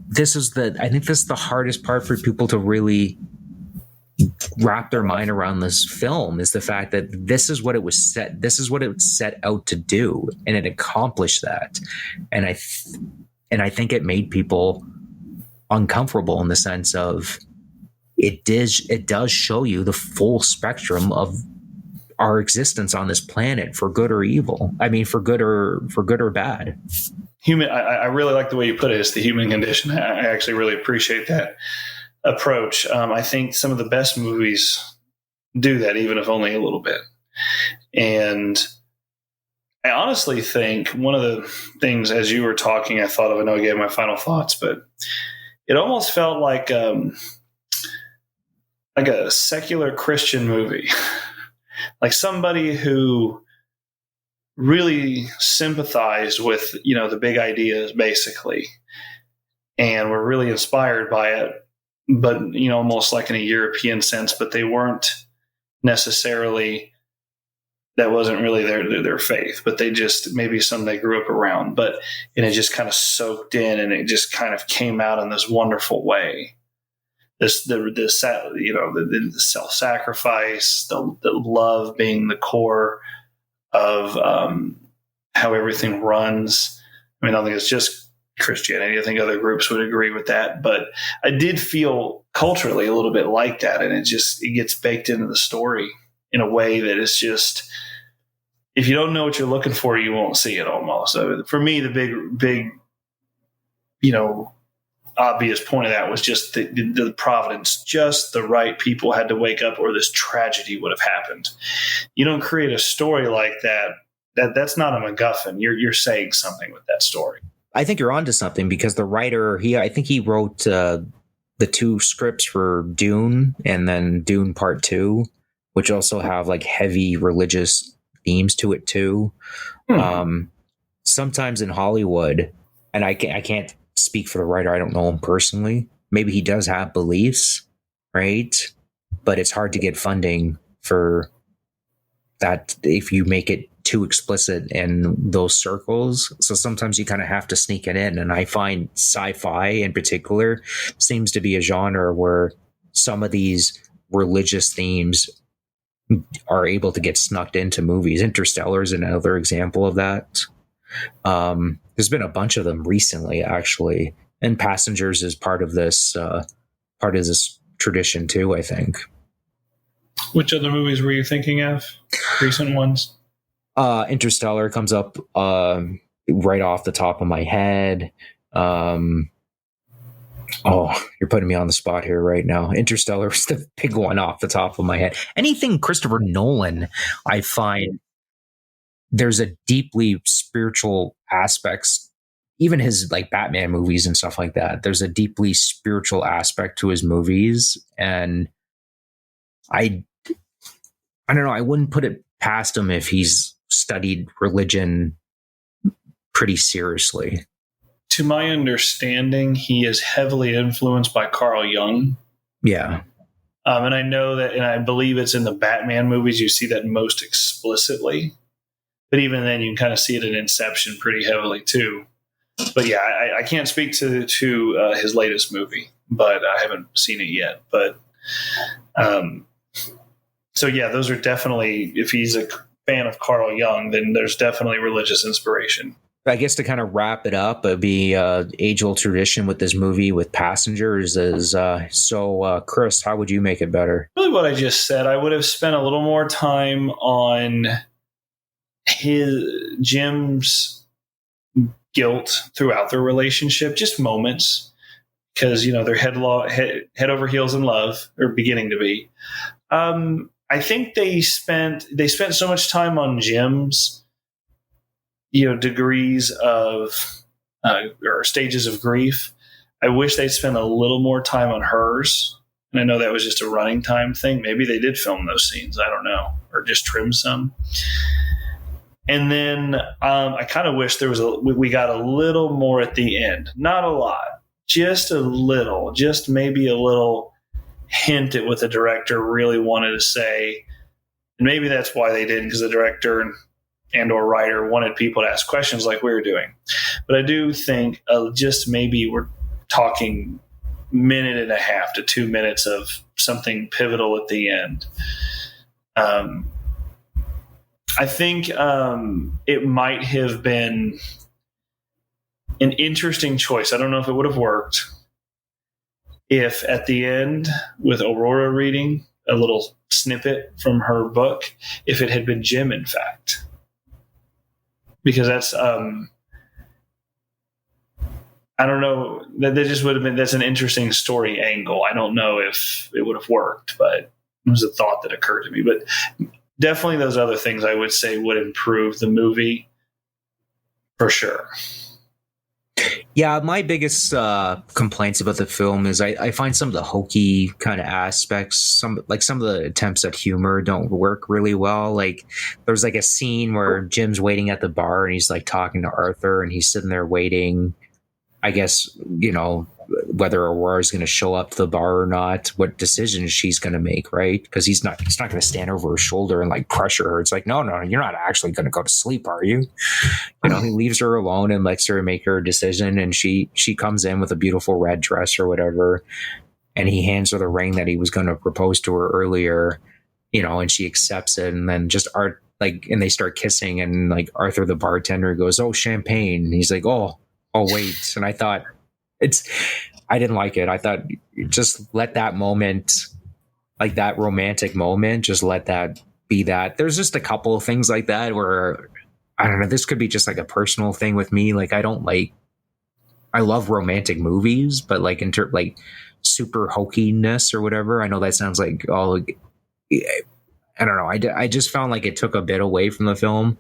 this is the hardest part for people to really wrap their mind around this film, is the fact that this is what it set out to do, and it accomplished that. And I think it made people uncomfortable in the sense of it does show you the full spectrum of our existence on this planet, for good or evil. I mean, for good or bad. I really like the way you put it. It's the human condition. I actually really appreciate that approach. I think some of the best movies do that, even if only a little bit. And I honestly think one of the things, as you were talking, I know I gave my final thoughts, but it almost felt like a secular Christian movie, like somebody who really sympathized with, the big ideas basically, and were really inspired by it, but, almost like in a European sense, but they weren't necessarily, that wasn't really their faith, but they just, maybe some they grew up around, and it just kind of soaked in, and it just kind of came out in this wonderful way. The self-sacrifice, the love being the core of how everything runs. I mean, I don't think it's just Christianity. I think other groups would agree with that. But I did feel culturally a little bit like that, and it gets baked into the story in a way that is just, if you don't know what you're looking for, you won't see it almost. So for me, the big, obvious point of that was just the providence. Just the right people had to wake up, or this tragedy would have happened. You don't create a story like that. That's not a MacGuffin. You're saying something with that story. I think you're onto something, because the writer, I think he wrote the 2 scripts for Dune and then Dune Part 2, which also have like heavy religious themes to it too. Sometimes in Hollywood, and I can't speak for the writer, I don't know him personally, maybe he does have beliefs, right? But it's hard to get funding for that if you make it too explicit in those circles. So sometimes you kind of have to sneak it in. And I find sci-fi in particular seems to be a genre where some of these religious themes are able to get snuck into movies. Interstellar is another example of that. There's been a bunch of them recently, actually, and Passengers is part of this tradition too, I think. Which other movies were you thinking of? Recent ones? Interstellar comes up right off the top of my head. You're putting me on the spot here right now. Interstellar is the big one off the top of my head. Anything Christopher Nolan, I find there's a deeply spiritual aspects, even his like Batman movies and stuff like that. There's a deeply spiritual aspect to his movies. And I don't know, I wouldn't put it past him if he's studied religion pretty seriously. To my understanding, he is heavily influenced by Carl Jung. Yeah. And I know that, and I believe it's in the Batman movies, you see that most explicitly. But even then, you can kind of see it in Inception pretty heavily, too. But yeah, I can't speak to his latest movie, but I haven't seen it yet. But so yeah, those are definitely, if he's a fan of Carl Jung, then there's definitely religious inspiration. I guess to kind of wrap it up, it'd be age-old tradition with this movie with Passengers is, Chris, how would you make it better? Really what I just said, I would have spent a little more time on Jim's guilt throughout their relationship, just moments, because, they're head over heels in love, or beginning to be. I think they spent so much time on Jim's degrees of or stages of grief. I wish they'd spent a little more time on hers. And I know that was just a running time thing. Maybe they did film those scenes. I don't know. Or just trim some. And then I kind of wish we got a little more at the end. Not a lot. Just a little. Just maybe a little hint at what the director really wanted to say. And maybe that's why they didn't, because the director and or writer wanted people to ask questions like we were doing. But I do think just maybe we're talking minute and a half to 2 minutes of something pivotal at the end. I think it might have been an interesting choice. I don't know if it would have worked if at the end, with Aurora reading a little snippet from her book, if it had been Jim, in fact. Because that's, I don't know, that just would have been, that's an interesting story angle. I don't know if it would have worked, but it was a thought that occurred to me. But definitely those other things I would say would improve the movie for sure. Yeah, my biggest complaints about the film is I find some of the hokey kind of aspects, some of the attempts at humor don't work really well. Like there's like a scene where Jim's waiting at the bar and he's like talking to Arthur and he's sitting there waiting, I guess, whether Aurora is going to show up to the bar or not, what decisions she's going to make, right? Because he's not going to stand over her shoulder and like pressure her. It's like, no, you're not actually going to go to sleep, are you? He leaves her alone and lets her make her decision. And she comes in with a beautiful red dress or whatever. And he hands her the ring that he was going to propose to her earlier, and she accepts it. And then just and they start kissing, and like Arthur, the bartender, goes, "Oh, champagne." And he's like, oh, wait. And I thought, I didn't like it. I thought just let that moment, like that romantic moment, just let that be that. There's just a couple of things like that where, I don't know, this could be just like a personal thing with me. Like, I love romantic movies, but like like super hokiness or whatever. I know that sounds like I don't know. I just found like it took a bit away from the film.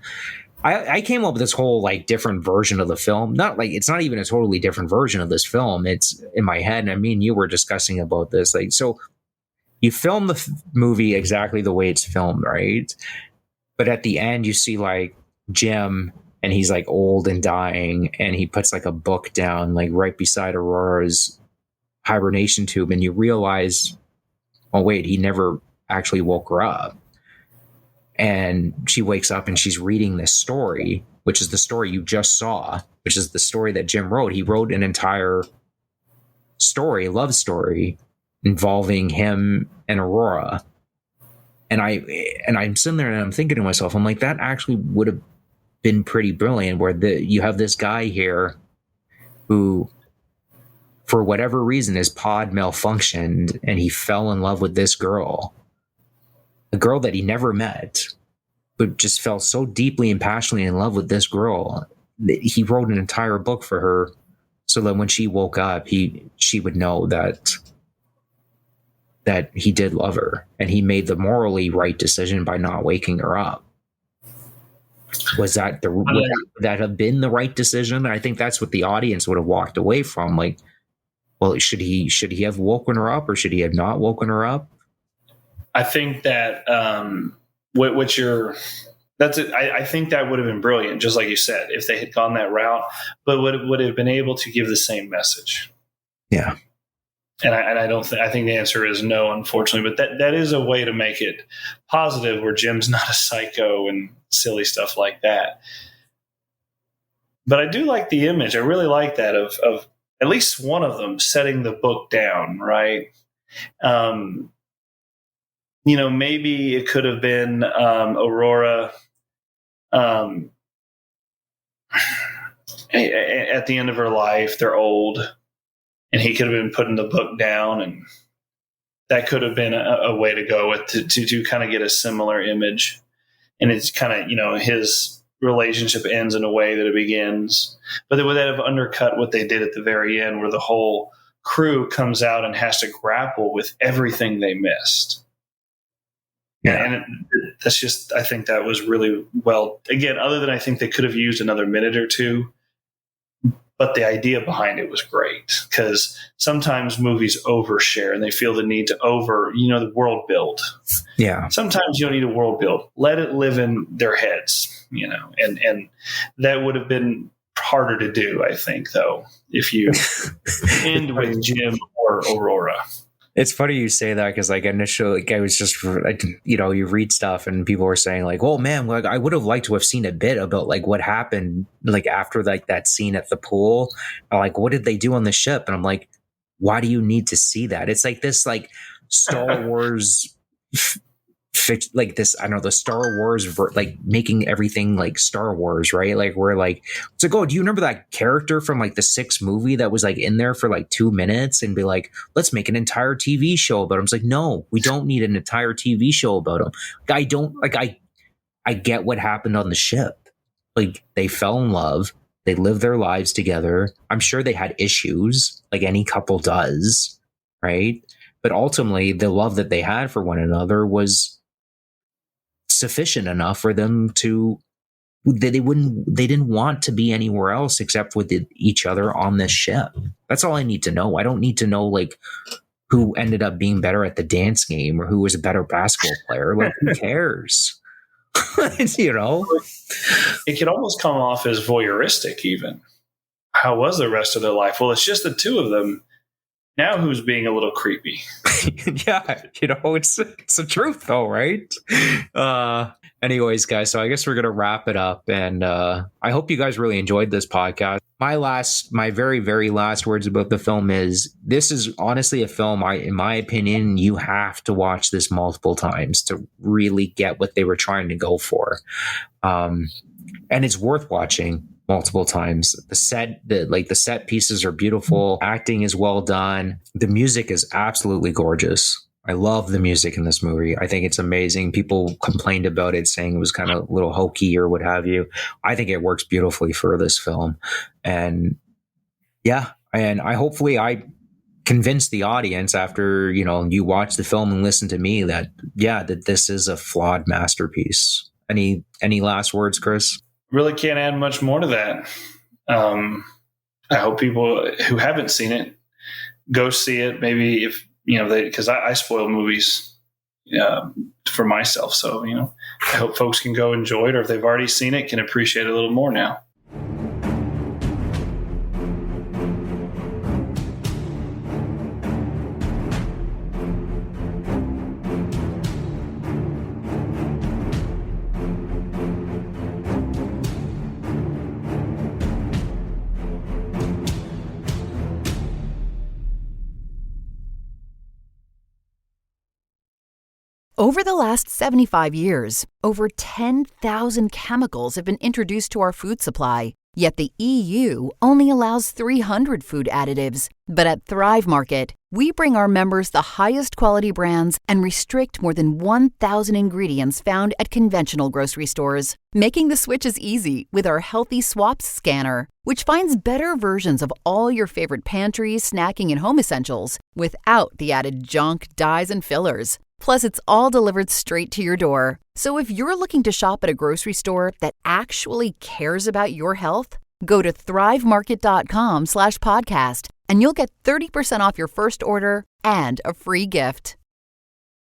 I came up with this whole like different version of the film. Not like it's not even a totally different version of this film. It's in my head. And I mean, you were discussing about this. Like, so you film the movie exactly the way it's filmed, right? But at the end, you see like Jim, and he's like old and dying, and he puts like a book down like right beside Aurora's hibernation tube, and you realize, oh wait, he never actually woke her up. And she wakes up and she's reading this story, which is the story you just saw, which is the story that Jim wrote. He wrote an entire story, love story, involving him and Aurora. And I'm sitting there and I'm thinking to myself, I'm like, that actually would have been pretty brilliant, where you have this guy here who, for whatever reason, his pod malfunctioned and he fell in love with this girl, a girl that he never met, but just fell so deeply and passionately in love with this girl that he wrote an entire book for her, so that when she woke up, she would know that he did love her, and he made the morally right decision by not waking her up. Would that have been the right decision? I think that's what the audience would have walked away from. Like, well, should he have woken her up, or should he have not woken her up? I think that I think that would have been brilliant, just like you said, if they had gone that route, but would have been able to give the same message. Yeah. And I think the answer is no, unfortunately, but that is a way to make it positive, where Jim's not a psycho and silly stuff like that. But I do like the image. I really like that of at least one of them setting the book down, right? Maybe it could have been Aurora at the end of her life. They're old, and he could have been putting the book down, and that could have been a way to go with to kind of get a similar image. And it's kind of, his relationship ends in a way that it begins, but would that have undercut what they did at the very end, where the whole crew comes out and has to grapple with everything they missed? Yeah. And that's just, I think that was really well, again, other than I think they could have used another minute or two, but the idea behind it was great, because sometimes movies overshare and they feel the need to the world build. Yeah. Sometimes you don't need a world build. Let it live in their heads, and that would have been harder to do, I think, though, if you end with Jim or Aurora. It's funny you say that, because initially, I was just, you read stuff and people were saying oh man, I would have liked to have seen a bit about what happened after that scene at the pool. What did they do on the ship? And I'm like, why do you need to see that? It's this Star Wars this, I don't know, the Star Wars making everything Star Wars, right? Where it's oh, do you remember that character from the 6th movie that was in there for 2 minutes, and be let's make an entire TV show about him? It's no, we don't need an entire TV show about him. I get what happened on the ship. They fell in love, they lived their lives together. I'm sure they had issues, like any couple does, right? But ultimately, the love that they had for one another was sufficient enough for them to, they didn't want to be anywhere else except with each other on this ship. That's all I need to know. I don't need to know who ended up being better at the dance game, or who was a better basketball player. Who cares? It could almost come off as voyeuristic even. How was the rest of their life? Well, it's just the two of them. Now who's being a little creepy? Yeah, it's the truth though, right? Anyways, guys, so I guess we're going to wrap it up. And I hope you guys really enjoyed this podcast. My very, very last words about the film is, this is honestly a film, in my opinion, you have to watch this multiple times to really get what they were trying to go for. And it's worth watching multiple times. The set pieces are beautiful. Acting is well done. The music is absolutely gorgeous. I love the music in this movie. I think it's amazing. People complained about it, saying it was kind of a little hokey or what have you. I think it works beautifully for this film. And yeah, and hopefully I convinced the audience after, you watch the film and listen to me that this is a flawed masterpiece. Any last words, Chris? Really can't add much more to that. I hope people who haven't seen it go see it. Maybe if, because I spoil movies for myself. So, I hope folks can go enjoy it, or if they've already seen it, can appreciate it a little more now. Over the last 75 years, over 10,000 chemicals have been introduced to our food supply, yet the EU only allows 300 food additives. But at Thrive Market, we bring our members the highest quality brands and restrict more than 1,000 ingredients found at conventional grocery stores, making the switch as easy with our Healthy Swaps scanner, which finds better versions of all your favorite pantry, snacking, and home essentials without the added junk, dyes, and fillers. Plus, it's all delivered straight to your door. So if you're looking to shop at a grocery store that actually cares about your health, go to thrivemarket.com/podcast and you'll get 30% off your first order and a free gift.